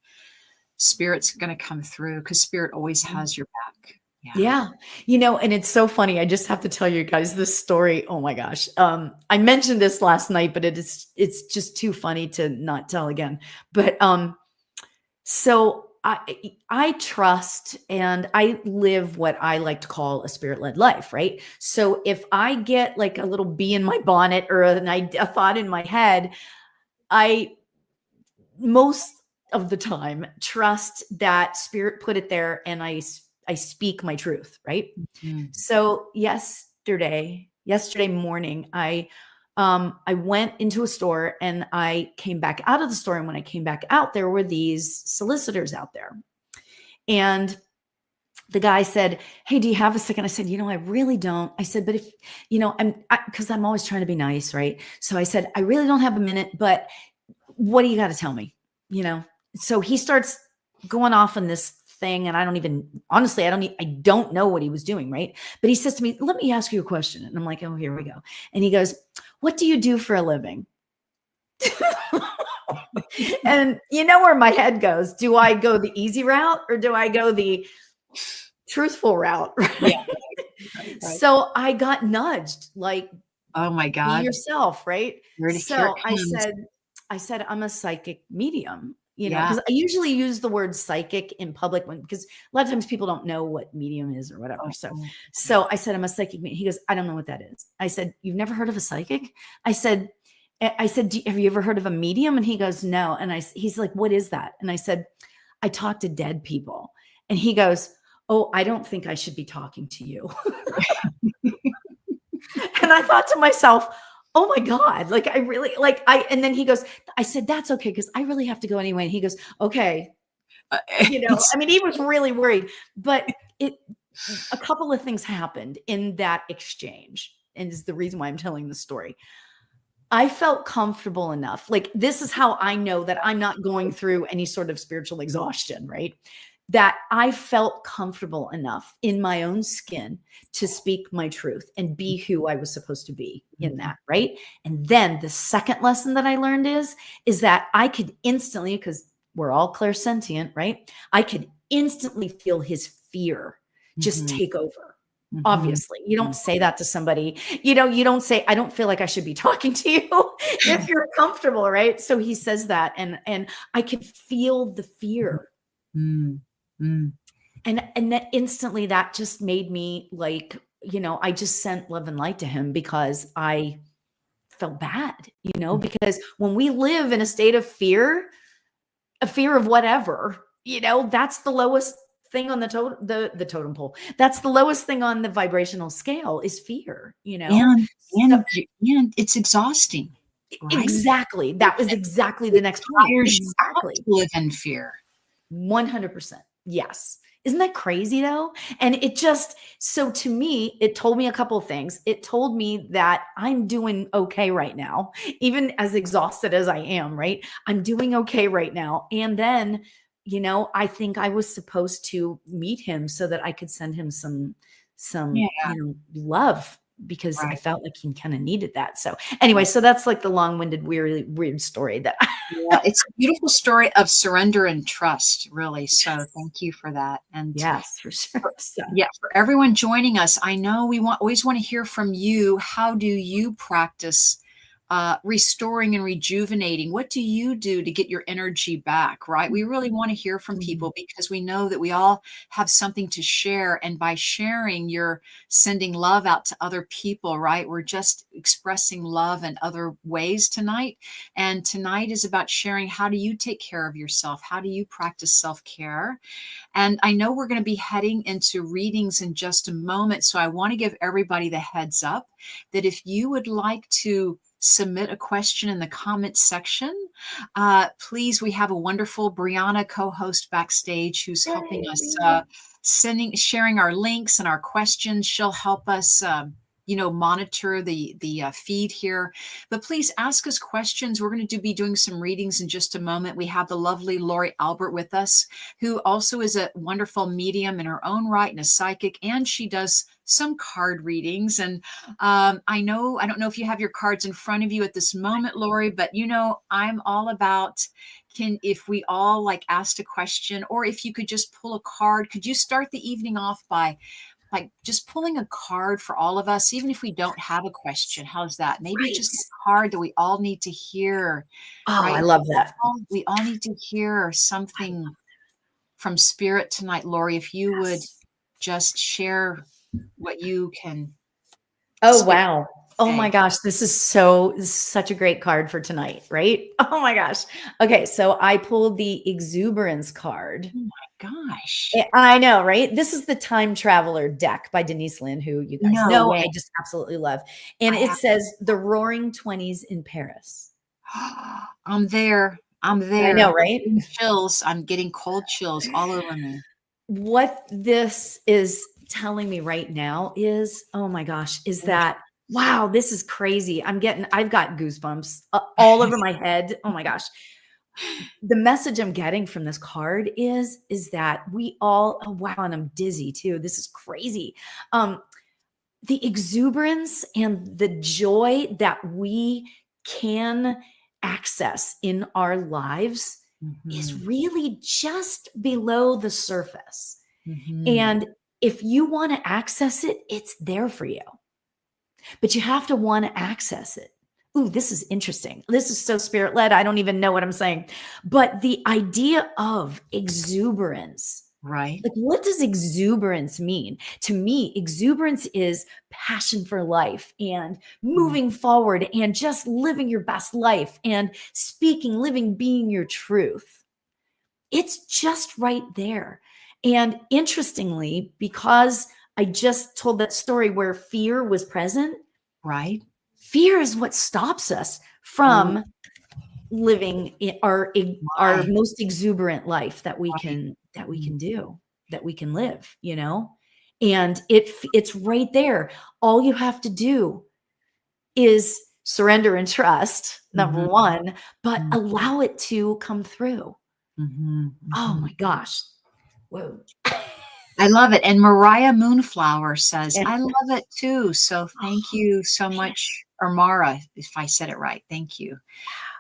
[SPEAKER 1] Spirit's going to come through, because Spirit always has your back.
[SPEAKER 3] Yeah. And it's so funny. I just have to tell you guys this story. Oh my gosh. I mentioned this last night, but it's just too funny to not tell again. But so I trust and I live what I like to call a spirit-led life, right? So if I get like a little bee in my bonnet or a thought in my head, I most of the time trust that Spirit put it there, and I speak my truth, right?
[SPEAKER 1] Mm-hmm.
[SPEAKER 3] So yesterday morning, I went into a store and I came back out of the store. And when I came back out, there were these solicitors out there. And the guy said, "Hey, do you have a second?" I said, "I really don't." I said, "But if, because I'm always trying to be nice, right?" So I said, "I really don't have a minute, but what do you got to tell me?" So he starts going off on this thing, and I don't know what he was doing, right? But he says to me, "Let me ask you a question." And I'm like, "Oh, here we go." And he goes, "What do you do for a living?" And you know where my head goes. Do I go the easy route or do I go the truthful route? Right?
[SPEAKER 1] Yeah. Right.
[SPEAKER 3] So I got nudged, like,
[SPEAKER 1] oh my God,
[SPEAKER 3] be yourself, right? So I said, "I'm a psychic medium." Because I usually use the word psychic in public because a lot of times people don't know what medium is or whatever. So I said, "I'm a psychic medium." He goes, "I don't know what that is." I said, "You've never heard of a psychic?" I said, "Have you ever heard of a medium?" And he goes, "No." And he's like, "What is that?" And I said, "I talk to dead people." And he goes, "Oh, I don't think I should be talking to you." And I thought to myself, "Oh my God." Like I really and then he goes, I said, "That's okay, because I really have to go anyway." And he goes, "Okay." He was really worried, but a couple of things happened in that exchange. And is the reason why I'm telling the story. I felt comfortable enough. Like, this is how I know that I'm not going through any sort of spiritual exhaustion, right? That I felt comfortable enough in my own skin to speak my truth and be who I was supposed to be in that, right? And then the second lesson that I learned is that I could instantly, because we're all clairsentient, right? I could instantly feel his fear just take over. Obviously, you don't say that to somebody. You don't say, "I don't feel like I should be talking to you," if you're comfortable, right? So he says that, and I could feel the fear. And that instantly, that just made me like, I just sent love and light to him because I felt bad, because when we live in a state of fear, a fear of whatever, that's the lowest thing on the totem pole. That's the lowest thing on the vibrational scale is fear,
[SPEAKER 1] and it's exhausting.
[SPEAKER 3] Right? Exactly. That was exactly the next point. Exactly.
[SPEAKER 1] Live in fear.
[SPEAKER 3] 100%. Yes. Isn't that crazy though? And so to me, it told me a couple of things. It told me that I'm doing okay right now, even as exhausted as I am, right? I'm doing okay right now. And then, I think I was supposed to meet him so that I could send him some love, because I felt like he kind of needed that. So anyway, so that's like the long-winded, weird story that
[SPEAKER 1] it's a beautiful story of surrender and trust, really. So thank you for that. And
[SPEAKER 3] yes, for sure.
[SPEAKER 1] For everyone joining us, I know we always want to hear from you. How do you practice restoring and rejuvenating? What do you do to get your energy back, right? We really want to hear from people, because we know that we all have something to share. And by sharing, you're sending love out to other people, right? We're just expressing love in other ways tonight. And tonight is about sharing, how do you take care of yourself? How do you practice self-care? And I know we're going to be heading into readings in just a moment. So I want to give everybody the heads up that if you would like to submit a question in the comments section, please, we have a wonderful Brianna co-host backstage who's helping us sharing our links and our questions. She'll help us monitor the feed here. But please ask us questions. We're going to be doing some readings in just a moment. We have the lovely Lauri Albert with us, who also is a wonderful medium in her own right and a psychic, and she does some card readings. And I don't know if you have your cards in front of you at this moment, Lauri, but I'm all about, if we all like asked a question, or if you could just pull a card. Could you start the evening off by like just pulling a card for all of us, even if we don't have a question? How's that? Maybe
[SPEAKER 3] Right.
[SPEAKER 1] just a card that we all need to hear,
[SPEAKER 3] Oh,
[SPEAKER 1] right?
[SPEAKER 3] I love that.
[SPEAKER 1] We all need to hear something from spirit tonight, Lauri. If you would
[SPEAKER 3] Yes.
[SPEAKER 1] just share what you can.
[SPEAKER 3] Oh,
[SPEAKER 1] Spirit
[SPEAKER 3] wow. Oh my
[SPEAKER 1] say.
[SPEAKER 3] gosh. This is such a great card for tonight, right? Oh my gosh. Okay. So I pulled the exuberance card.
[SPEAKER 1] Oh my gosh.
[SPEAKER 3] I know, right? This is the Time Traveler deck by Denise Lynn, who you guys
[SPEAKER 1] No
[SPEAKER 3] know
[SPEAKER 1] way.
[SPEAKER 3] I just absolutely love. And
[SPEAKER 1] I
[SPEAKER 3] it
[SPEAKER 1] have.
[SPEAKER 3] says the Roaring 20s in Paris.
[SPEAKER 1] I'm there. I'm
[SPEAKER 3] I
[SPEAKER 1] there.
[SPEAKER 3] know, right?
[SPEAKER 1] Chills. I'm getting cold chills all over me.
[SPEAKER 3] What this is telling me right now is, oh my gosh, is that, wow, this is crazy. I've got goosebumps all over my head. Oh my gosh. The message I'm getting from this card is that we all, oh wow, and I'm dizzy too. This is crazy. The exuberance and the joy that we can access in our lives is
[SPEAKER 1] Mhm.
[SPEAKER 3] really just below the surface.
[SPEAKER 1] Mhm.
[SPEAKER 3] And if you want to access it, it's there for you. But you have to want to access it. Ooh, this is interesting. This is so spirit led. I don't even know what I'm saying. But the idea of exuberance,
[SPEAKER 1] Right.
[SPEAKER 3] like, what does exuberance mean? To me, exuberance is passion for life and moving forward and just living your best life and speaking, living, being your truth. It's just right there. And interestingly, because I just told that story where fear was present,
[SPEAKER 1] Right.
[SPEAKER 3] fear is what stops us
[SPEAKER 1] Oh
[SPEAKER 3] from living in our
[SPEAKER 1] my.
[SPEAKER 3] most exuberant life that we
[SPEAKER 1] Right.
[SPEAKER 3] can do, that we can live, and it's right there. All you have to do is surrender and trust, number
[SPEAKER 1] Mhm.
[SPEAKER 3] one, but
[SPEAKER 1] Mhm.
[SPEAKER 3] allow it to come through.
[SPEAKER 1] Mhm.
[SPEAKER 3] Oh
[SPEAKER 1] Mhm.
[SPEAKER 3] my gosh. Whoa.
[SPEAKER 1] I love it. And Mariah Moonflower says,
[SPEAKER 3] Yeah.
[SPEAKER 1] I love it too. So thank you so
[SPEAKER 3] Man.
[SPEAKER 1] much. Or Mara, if I said it right. Thank you.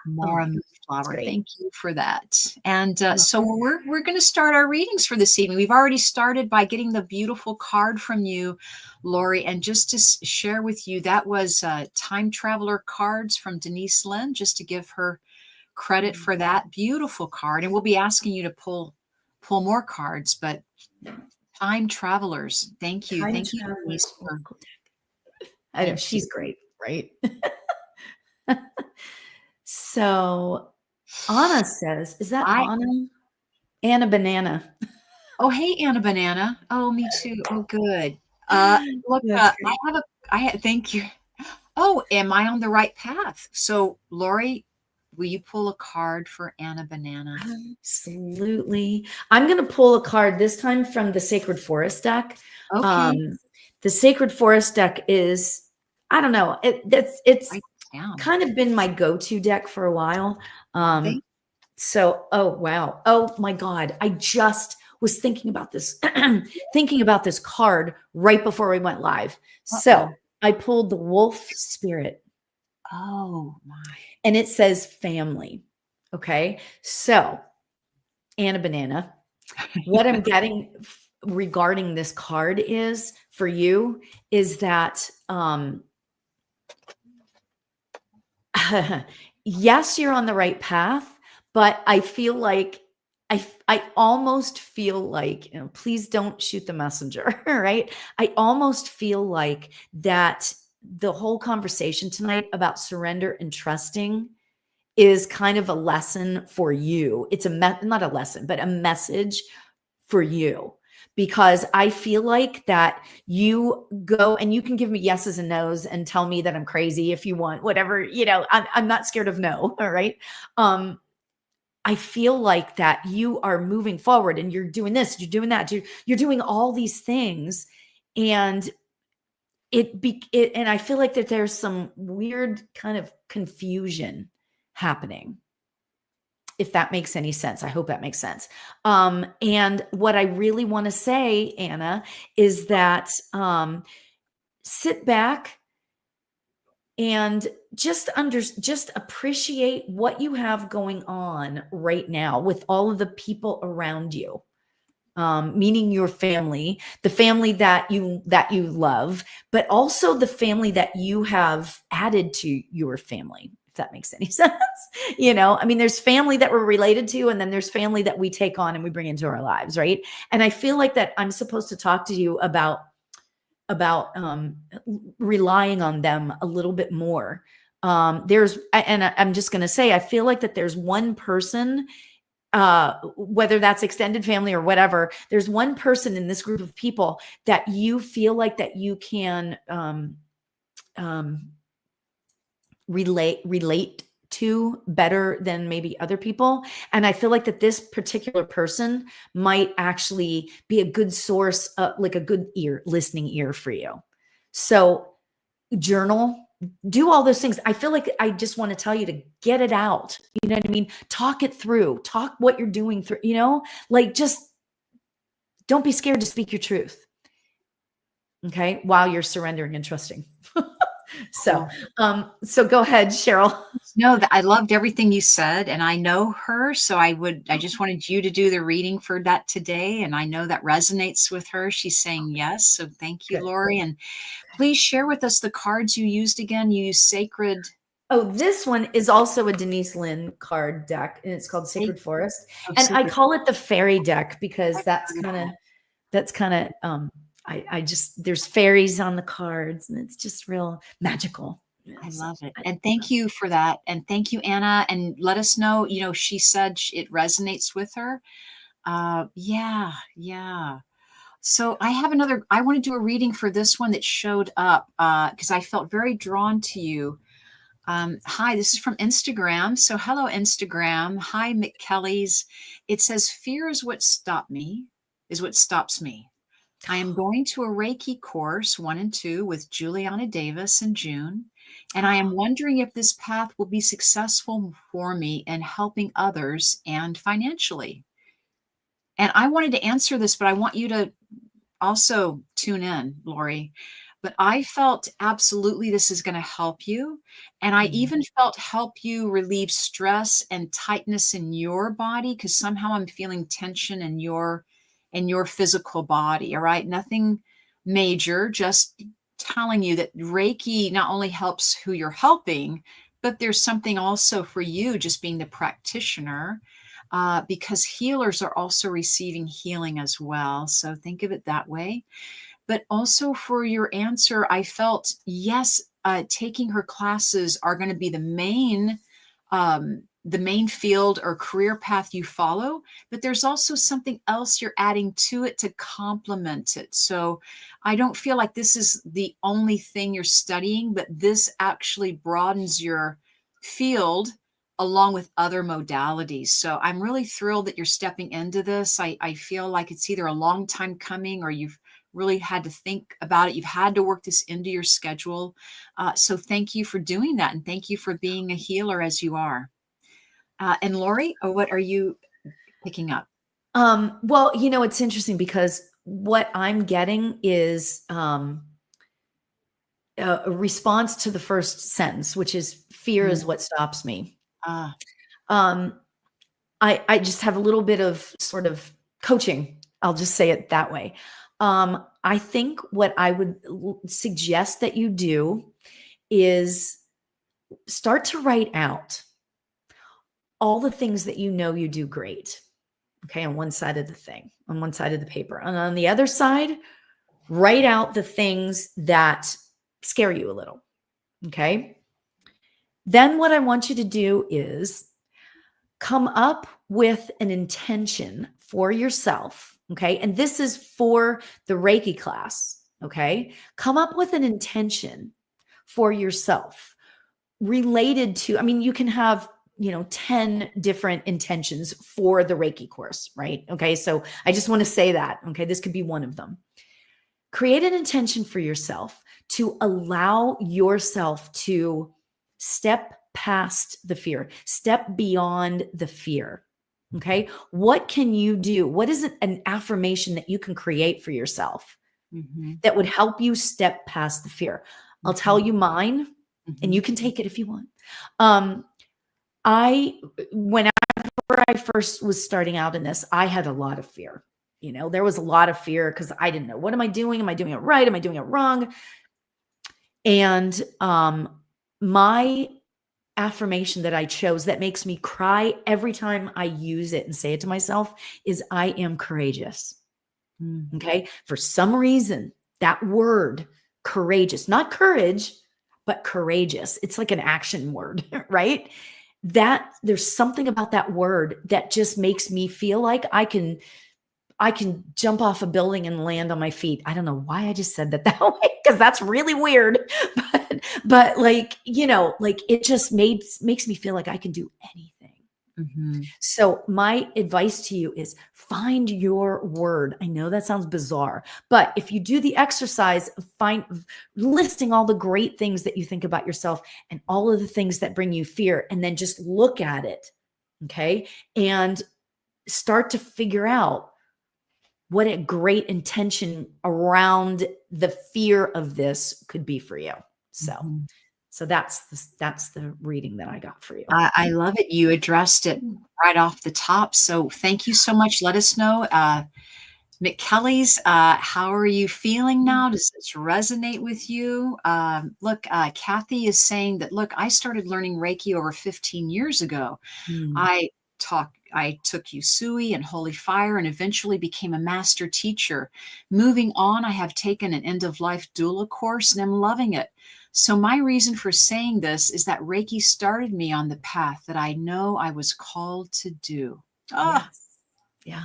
[SPEAKER 3] Oh
[SPEAKER 1] Mara
[SPEAKER 3] my gosh, that's
[SPEAKER 1] Moonflower.
[SPEAKER 3] great.
[SPEAKER 1] Thank you for that. And
[SPEAKER 3] Oh,
[SPEAKER 1] so we're going to start our readings for this evening. We've already started by getting the beautiful card from you, Lauri. And just to share with you, that was Time Traveler cards from Denise Lynn, just to give her credit for that beautiful card. And we'll be asking you to pull more cards, but Time Travelers. Thank you.
[SPEAKER 3] Time
[SPEAKER 1] Thank you,
[SPEAKER 3] Travelers
[SPEAKER 1] Denise, for
[SPEAKER 3] Oracle deck. I know
[SPEAKER 1] thank you.
[SPEAKER 3] she's great, right? So Anna says, is that
[SPEAKER 1] I
[SPEAKER 3] Anna? Anna Banana.
[SPEAKER 1] Oh, hey, Anna Banana. Oh, me too. Oh, good. Look,
[SPEAKER 3] That's great.
[SPEAKER 1] thank you. Oh, am I on the right path? So, Lauri, will you pull a card for Anna Banana?
[SPEAKER 3] Absolutely. I'm going to pull a card this time from the Sacred Forest deck.
[SPEAKER 1] Okay.
[SPEAKER 3] The Sacred Forest deck is, I don't know, it's
[SPEAKER 1] Write this down.
[SPEAKER 3] kind of been my go-to deck for a while.
[SPEAKER 1] Thank
[SPEAKER 3] So, oh wow. Oh my God. I just was thinking about this, thinking about this card right before we went live. So
[SPEAKER 1] Uh-oh.
[SPEAKER 3] I pulled the Wolf Spirit
[SPEAKER 1] Oh, my.
[SPEAKER 3] and it says family. Okay. So, Anna Banana, what I'm getting regarding this card is for you is that yes, you're on the right path, but I feel like I almost feel like, please don't shoot the messenger, right? I almost feel like that the whole conversation tonight about surrender and trusting is kind of a lesson for you. It's not a lesson, but a message for you, because I feel like that you go and you can give me yeses and nos and tell me that I'm crazy if you want, whatever, I'm not scared of no. All right. I feel like that you are moving forward and you're doing this, you're doing that, you're doing all these things. And and I feel like that there's some weird kind of confusion happening, if that makes any sense. I hope that makes sense. And what I really want to say, Anna, is that sit back and just appreciate what you have going on right now with all of the people around you. Meaning your family, the family that you love, but also the family that you have added to your family, if that makes any sense. I mean, there's family that we're related to, and then there's family that we take on and we bring into our lives, right? And I feel like that I'm supposed to talk to you about relying on them a little bit more. I'm just going to say, I feel like that there's one person, whether that's extended family or whatever, there's one person in this group of people that you feel like that you can relate to better than maybe other people. And I feel like that this particular person might actually be a good source, like a good listening ear for you. So journal, do all those things. I feel like I just want to tell you to get it out. You know what I mean? Talk it through, talk what you're doing through, like just don't be scared to speak your truth. Okay. While you're surrendering and trusting. So go ahead, Cheryl.
[SPEAKER 1] No, I loved everything you said, and I know her, so I just wanted you to do the reading for that today, and I know that resonates with her. She's saying yes, so thank you, Lauri, and please share with us the cards you used again. You used Sacred.
[SPEAKER 3] Oh, this one is also a Denise Lynn card deck, and it's called Sacred Forest, and I call it the fairy deck because that's kind of I just, there's fairies on the cards, and it's just real magical.
[SPEAKER 1] I love it. And thank you for that. And thank you, Anna. And let us know, she said it resonates with her. Yeah. So I want to do a reading for this one that showed up because I felt very drawn to you. Hi, this is from Instagram. So hello, Instagram. Hi, Kelley's. It says, fear is what stops me. I am going to a Reiki course 1 and 2 with Juliana Davis in June, and I am wondering if this path will be successful for me in helping others and financially. And I wanted to answer this, but I want you to also tune in, Lauri. But I felt absolutely this is going to help you. And I even felt help you relieve stress and tightness in your body, because somehow I'm feeling tension in your physical body. All right. Nothing major, just telling you that Reiki not only helps who you're helping, but there's something also for you just being the practitioner, because healers are also receiving healing as well. So think of it that way. But also for your answer, I felt, yes, taking her classes are going to be the main field or career path you follow, but there's also something else you're adding to it to complement it. So I don't feel like this is the only thing you're studying, but this actually broadens your field along with other modalities. So I'm really thrilled that you're stepping into this. I feel like it's either a long time coming or you've really had to think about it. You've had to work this into your schedule. So thank you for doing that. And thank you for being a healer as you are. And Lauri, what are you picking up?
[SPEAKER 3] Well, it's interesting because what I'm getting is a response to the first sentence, which is fear is what stops me. I just have a little bit of sort of coaching. I'll just say it that way. I think what I would suggest that you do is start to write out all the things that you do great. Okay. On one side of the paper. And on the other side, write out the things that scare you a little. Okay. Then what I want you to do is come up with an intention for yourself. Okay. And this is for the Reiki class. Okay. Come up with an intention for yourself related to, you can have 10 different intentions for the Reiki course, right? Okay. So I just want to say that, okay, this could be one of them. create an intention for yourself to allow yourself to step past the fear, step beyond the fear. Okay. What can you do? What is an affirmation that you can create for yourself that would help you step past the fear? I'll tell you mine, and you can take it if you want. Whenever I first was starting out in this, I had a lot of fear. There was a lot of fear because I didn't know, what am I doing? Am I doing it right? Am I doing it wrong? And my affirmation that I chose that makes me cry every time I use it and say it to myself is, I am courageous. Okay. For some reason, that word courageous, not courage, but courageous. It's like an action word, right? That there's something about that word that just makes me feel like I can jump off a building and land on my feet. I don't know why I just said that way, because that's really weird. But like, like it just makes me feel like I can do anything. So my advice to you is find your word. I know that sounds bizarre, but if you do the exercise of listing all the great things that you think about yourself and all of the things that bring you fear, and then just look at it, okay, and start to figure out what a great intention around the fear of this could be for you. So that's the reading that I got for you.
[SPEAKER 1] I love it. You addressed it right off the top. So thank you so much. Let us know, Kelley's, how are you feeling now? Does this resonate with you? Look, Kathy is saying that, look, I started learning Reiki over 15 years ago. I took Usui and Holy Fire and eventually became a master teacher. Moving on, I have taken an end-of-life doula course and I'm loving it. So my reason for saying this is that Reiki started me on the path that I know I was called to do.
[SPEAKER 3] Yes. Yeah.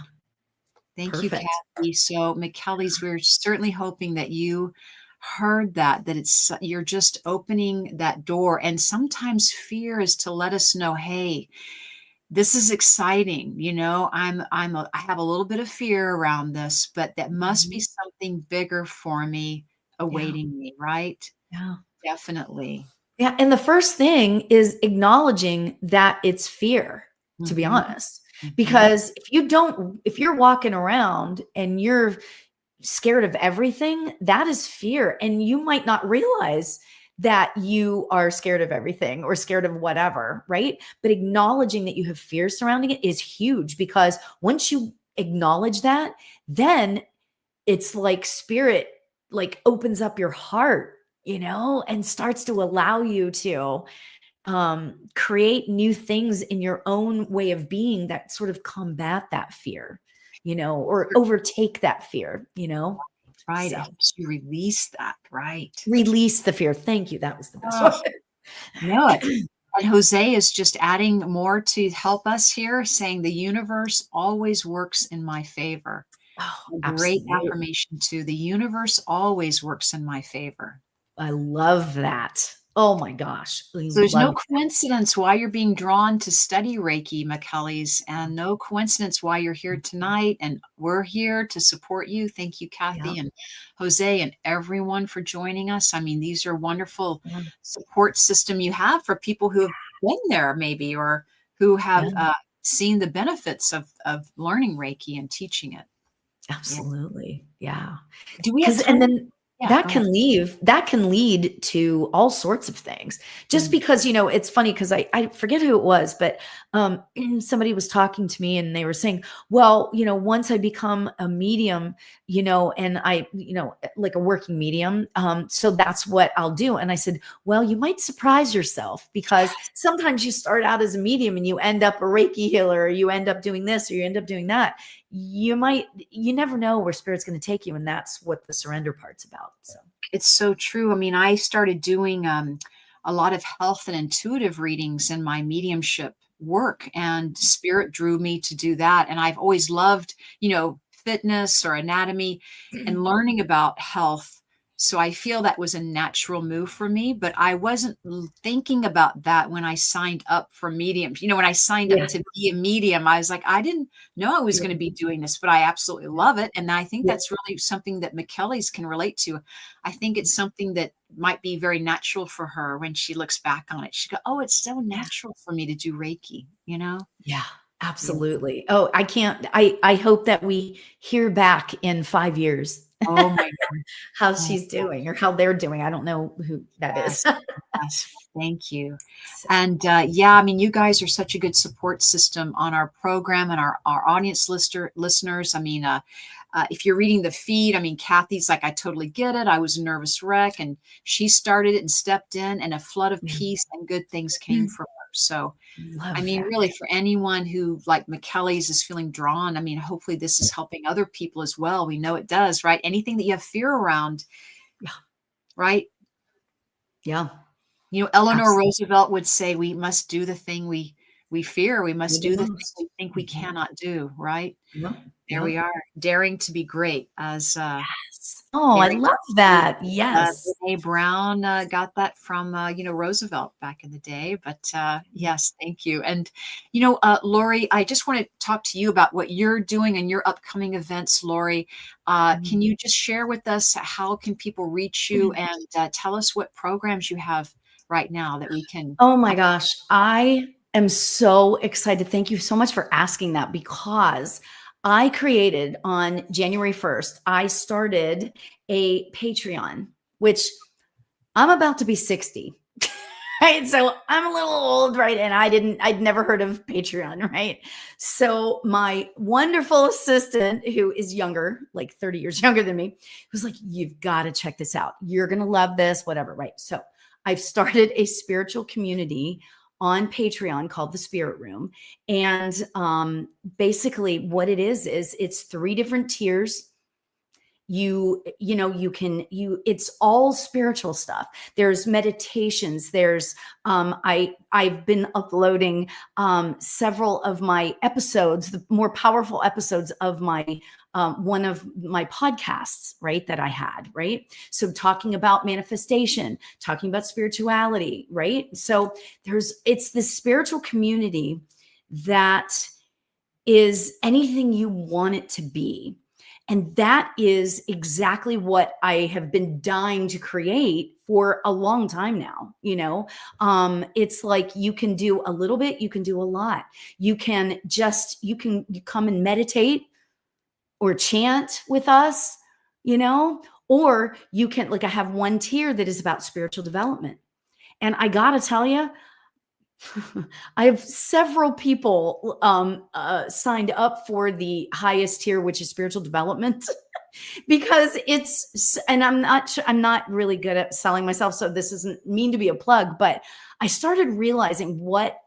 [SPEAKER 1] Thank you, Kathy. So McKelley's, we're certainly hoping that you heard that you're just opening that door. And sometimes fear is to let us know, hey, this is exciting. I have a little bit of fear around this, but that must be something bigger for me awaiting me, right?
[SPEAKER 3] Yeah.
[SPEAKER 1] Definitely.
[SPEAKER 3] Yeah. And the first thing is acknowledging that it's fear, to be honest, because if you're walking around and you're scared of everything, that is fear. And you might not realize that you are scared of everything or scared of whatever, right? But acknowledging that you have fear surrounding it is huge, because once you acknowledge that, then it's like spirit like opens up your heart, and starts to allow you to create new things in your own way of being that sort of combat that fear, or overtake that fear,
[SPEAKER 1] Right.
[SPEAKER 3] So,
[SPEAKER 1] It helps you release that, right?
[SPEAKER 3] release the fear. Thank you. That was the best one.
[SPEAKER 1] No, and Jose is just adding more to help us here, saying the universe always works in my favor.
[SPEAKER 3] Oh,
[SPEAKER 1] A great
[SPEAKER 3] absolutely.
[SPEAKER 1] affirmation too. The universe always works in my favor.
[SPEAKER 3] I love that. Oh my gosh. I
[SPEAKER 1] So there's no
[SPEAKER 3] love
[SPEAKER 1] coincidence why you're being drawn to study Reiki, McKelley's, and no coincidence why you're here tonight. And we're here to support you. Thank you, Kathy and Jose and everyone for joining us. I mean, these are wonderful support system you have for people who have been there maybe, or who have seen the benefits of learning Reiki and teaching it.
[SPEAKER 3] Absolutely. Yeah.
[SPEAKER 1] Do we have time?
[SPEAKER 3] And then
[SPEAKER 1] Yeah,
[SPEAKER 3] that can lead to all sorts of things, just because, it's funny because I forget who it was, but somebody was talking to me and they were saying, well, once I become a medium, and I, like a working medium, so that's what I'll do. And I said, well, you might surprise yourself, because sometimes you start out as a medium and you end up a Reiki healer, or you end up doing this, or you end up doing that. You never know where spirit's going to take you. And that's what the surrender part's about. So
[SPEAKER 1] it's so true. I mean, I started doing a lot of health and intuitive readings in my mediumship work, and spirit drew me to do that. And I've always loved, fitness or anatomy, and learning about health So I feel that was a natural move for me, but I wasn't thinking about that when I signed up for mediums. When I signed up
[SPEAKER 3] Yeah.
[SPEAKER 1] to be a medium, I was like, I didn't know I was
[SPEAKER 3] Yeah.
[SPEAKER 1] going to be doing this, but I absolutely love it. And I think
[SPEAKER 3] Yeah.
[SPEAKER 1] that's really something that McKelley's can relate to. I think it's something that might be very natural for her when she looks back on it. She go, oh, it's so
[SPEAKER 3] Yeah.
[SPEAKER 1] natural for me to do Reiki, you know?
[SPEAKER 3] Yeah,
[SPEAKER 1] Yeah.
[SPEAKER 3] absolutely. Oh, I hope that we hear back in 5 years
[SPEAKER 1] Oh my God.
[SPEAKER 3] how
[SPEAKER 1] Oh,
[SPEAKER 3] she's doing or how they're doing. I don't know who that is.
[SPEAKER 1] yes. Yes. Thank you.
[SPEAKER 3] So,
[SPEAKER 1] And yeah, I mean, you guys are such a good support system on our program and our audience listeners. I mean, if you're reading the feed, I mean, Kathy's like, I totally get it. I was a nervous wreck, and she started it and stepped in, and a flood of
[SPEAKER 3] yeah.
[SPEAKER 1] peace and good things came from her. So, I
[SPEAKER 3] Love
[SPEAKER 1] mean,
[SPEAKER 3] that.
[SPEAKER 1] really, for anyone who, like McKelley's, is feeling drawn, I mean, hopefully this is helping other people as well. We know it does, right? Anything that you have fear around,
[SPEAKER 3] Yeah.
[SPEAKER 1] right?
[SPEAKER 3] Yeah.
[SPEAKER 1] Eleanor
[SPEAKER 3] Absolutely.
[SPEAKER 1] Roosevelt would say, we must do the thing we fear. We must
[SPEAKER 3] The
[SPEAKER 1] do the thing
[SPEAKER 3] most.
[SPEAKER 1] we think we
[SPEAKER 3] Mhm.
[SPEAKER 1] cannot do, right?
[SPEAKER 3] Yep.
[SPEAKER 1] There we
[SPEAKER 3] Yep.
[SPEAKER 1] are, daring to be great, as
[SPEAKER 3] Yes. Oh, I
[SPEAKER 1] very
[SPEAKER 3] love that. Yes.
[SPEAKER 1] Brene Brown got that from Roosevelt back in the day. But
[SPEAKER 3] Yeah.
[SPEAKER 1] yes, thank you. And Lauri, I just want to talk to you about what you're doing and your upcoming events. Lauri, can
[SPEAKER 3] Mm.
[SPEAKER 1] you just share with us how can people reach you, and tell us what programs you have right now that we can
[SPEAKER 3] Oh my
[SPEAKER 1] help?
[SPEAKER 3] gosh, I am so excited. Thank you so much for asking that because I created on January 1st, I started a Patreon, which I'm about to be 60. Right. So I'm a little old, right? And I'd never heard of Patreon, right? So my wonderful assistant, who is younger, like 30 years younger than me, was like, you've got to check this out. You're going to love this, whatever. Right. So I've started a spiritual community on Patreon called the Spirit Room. And basically what it is it's 3 different tiers. It's all spiritual stuff. There's meditations. There's I've been uploading several of my episodes, the more powerful episodes of my one of my podcasts, right, that I had, right? So talking about manifestation, talking about spirituality, right? So it's this spiritual community that is anything you want it to be. And that is exactly what I have been dying to create for a long time now. It's like you can do a little bit, you can do a lot. You can you come and meditate or chant with us, or you can, like, I have one tier that is about spiritual development. And I got to tell you, I have several people signed up for the highest tier, which is spiritual development, because and I'm not really good at selling myself, so this isn't mean to be a plug, but I started realizing what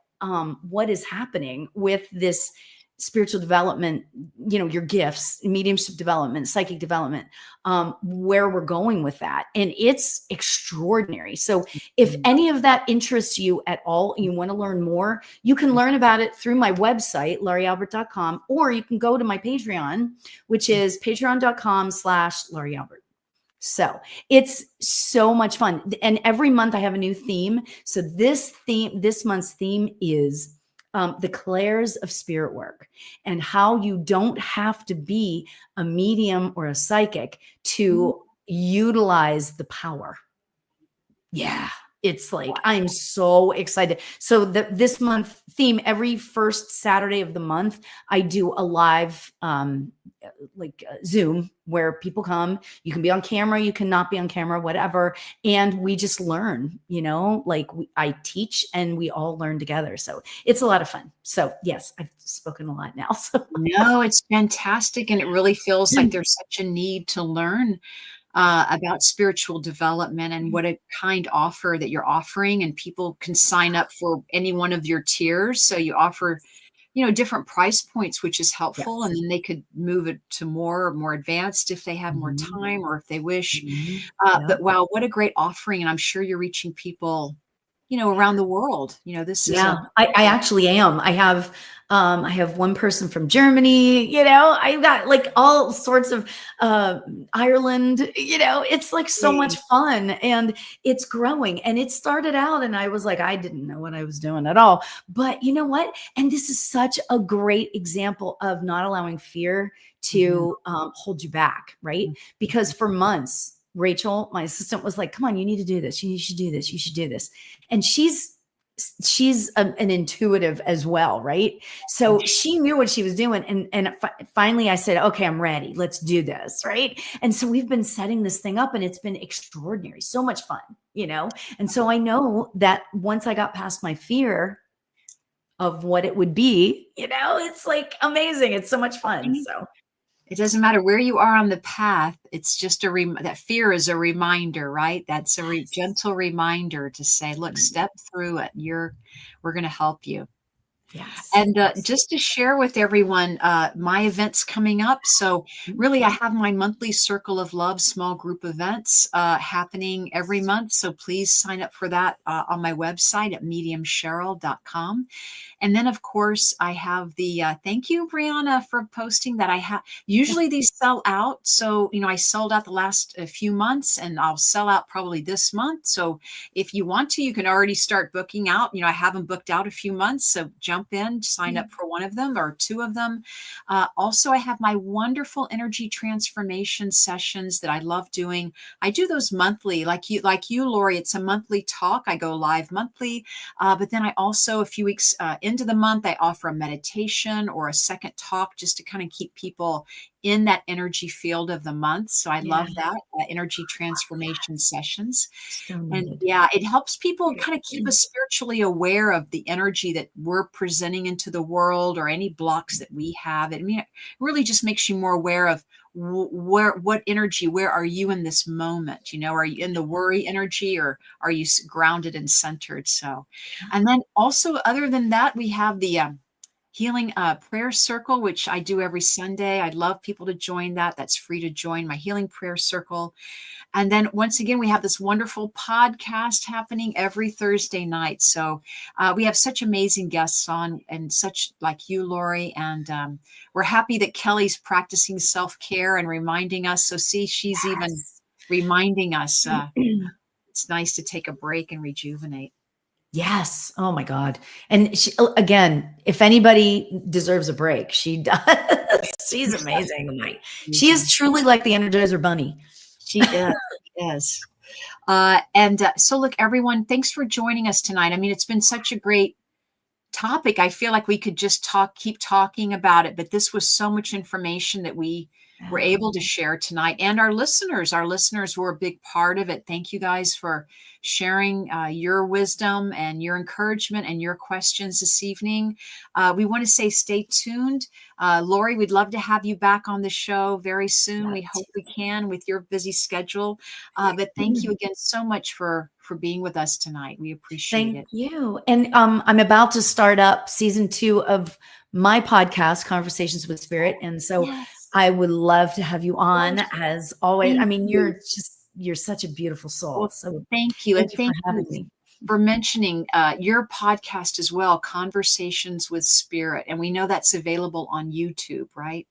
[SPEAKER 3] is happening with this spiritual development, your gifts, mediumship development, psychic development, where we're going with that. And it's extraordinary. So if any of that interests you at all, and you want to learn more, you can learn about it through my website, laurialbert.com, or you can go to my Patreon, which is patreon.com/Lauri Albert. So it's so much fun. And every month I have a new theme. So this month's theme is the clairs of spirit work, and how you don't have to be a medium or a psychic to utilize the power. Yeah. It's like, I'm so excited. So this month theme, every first Saturday of the month, I do a live, Zoom, where people come. You can be on camera, you cannot be on camera, whatever. And we just learn, I teach and we all learn together. So it's a lot of fun. So yes, I've spoken a lot now. So
[SPEAKER 1] No, it's fantastic, and it really feels like there's such a need to learn about spiritual development, and what a kind offer that you're offering, and people can sign up for any one of your tiers. So you offer, different price points, which is helpful, and
[SPEAKER 3] yes.
[SPEAKER 1] then they could move it to more advanced if they have more
[SPEAKER 3] Mhm.
[SPEAKER 1] time or if they wish.
[SPEAKER 3] Mhm.
[SPEAKER 1] But
[SPEAKER 3] Yep.
[SPEAKER 1] wow, what a great offering, and I'm sure you're reaching people, around the world. This is
[SPEAKER 3] Yeah, I actually am. I have one person from Germany, I've got like all sorts of Ireland, it's like so much fun and it's growing. And it started out and I was like, I didn't know what I was doing at all. But you know what? And this is such a great example of not allowing fear to hold you back, right? Because for months, Rachel, my assistant, was like, come on, you need to do this. You should do this. You should do this. And she's an intuitive as well, right? So she knew what she was doing. And finally I said, okay, I'm ready. Let's do this, right? And so we've been setting this thing up and it's been extraordinary. So much fun, And so I know that once I got past my fear of what it would be, it's like amazing. It's so much fun. So
[SPEAKER 1] it doesn't matter where you are on the path. It's just that fear is a reminder, right? That's a gentle reminder to say, look, step through it. We're going to help you.
[SPEAKER 3] Yes.
[SPEAKER 1] And just to share with everyone, my events coming up. So really, I have my monthly Circle of Love small group events happening every month. So please sign up for that on my website at mediumcheryl.com. And then, of course, I have the thank you, Brianna, for posting that. I have usually these sell out. So, I sold out the last few months and I'll sell out probably this month. So if you want to, you can already start booking out. I haven't booked out a few months. So jump in, sign up for one of them or two of them. Also, I have my wonderful energy transformation sessions that I love doing. I do those monthly, like you, Lauri. It's a monthly talk. I go live monthly. But then I also, a few weeks into the month, I offer a meditation or a second talk just to kind of keep people in that energy field of the month. So I love that energy transformation sessions. And it helps people kind of keep us spiritually aware of the energy that we're presenting into the world or any blocks that we have. It really just makes you more aware of what energy, where are you in this moment? Are you in the worry energy or are you grounded and centered? So, and then also other than that, we have the healing prayer circle, which I do every Sunday. I'd love people to join that. That's free to join my healing prayer circle. And then once again, we have this wonderful podcast happening every Thursday night. So we have such amazing guests on and such like you, Lauri. And we're happy that Kelley's practicing self-care and reminding us. So see, she's even reminding us it's nice to take a break and rejuvenate.
[SPEAKER 3] Yes. Oh my God. And she, again, if anybody deserves a break, she does. She's amazing. She is truly like the Energizer Bunny.
[SPEAKER 1] She is. Yes. So look, everyone, thanks for joining us tonight. It's been such a great topic. I feel like we could just keep talking about it, but this was so much information that we were able to share tonight. And our listeners were a big part of it. Thank you guys for sharing your wisdom and your encouragement and your questions this evening. We want to say stay tuned. Lauri, we'd love to have you back on the show very soon. We hope we can with your busy schedule. But thank you again so much for being with us tonight. We appreciate it.
[SPEAKER 3] Thank you. And I'm about to start up season 2 of my podcast, Conversations with Spirit. And so I would love to have you on as always. You're such a beautiful soul.
[SPEAKER 1] Well,
[SPEAKER 3] so
[SPEAKER 1] thank you.
[SPEAKER 3] Thank you for having me.
[SPEAKER 1] For mentioning your podcast as well, Conversations with Spirit. And we know that's available on YouTube, right?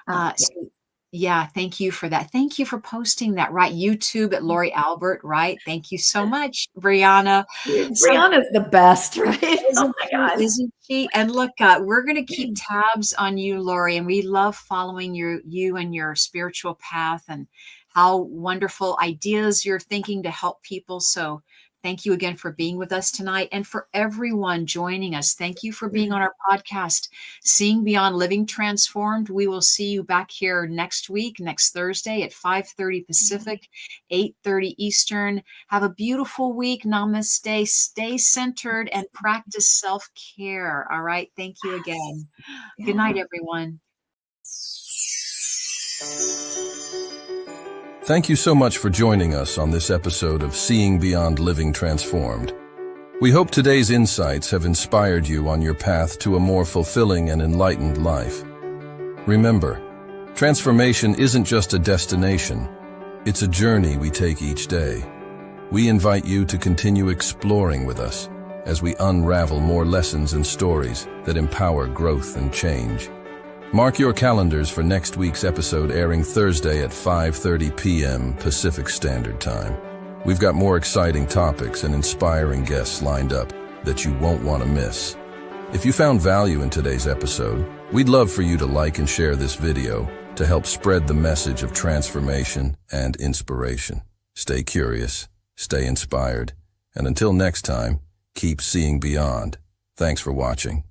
[SPEAKER 1] Thank you for that. Thank you for posting that, right? YouTube at Lauri Albert, right? Thank you so much, Brianna.
[SPEAKER 3] Brianna's the best, right? Oh my God.
[SPEAKER 1] Isn't she? And look, we're going to keep tabs on you, Lauri, and we love following you and your spiritual path and how wonderful ideas you're thinking to help people. So thank you again for being with us tonight. And for everyone joining us, thank you for being on our podcast, Seeing Beyond Living Transformed. We will see you back here next week, next Thursday at 5:30 Pacific, 8:30 Eastern. Have a beautiful week. Namaste. Stay centered and practice self-care. All right. Thank you again. Good night, everyone.
[SPEAKER 2] Thank you so much for joining us on this episode of Seeing Beyond Living Transformed. We hope today's insights have inspired you on your path to a more fulfilling and enlightened life. Remember, transformation isn't just a destination, it's a journey we take each day. We invite you to continue exploring with us as we unravel more lessons and stories that empower growth and change. Mark your calendars for next week's episode, airing Thursday at 5:30 p.m. Pacific Standard Time. We've got more exciting topics and inspiring guests lined up that you won't want to miss. If you found value in today's episode, we'd love for you to like and share this video to help spread the message of transformation and inspiration. Stay curious, stay inspired, and until next time, keep seeing beyond. Thanks for watching.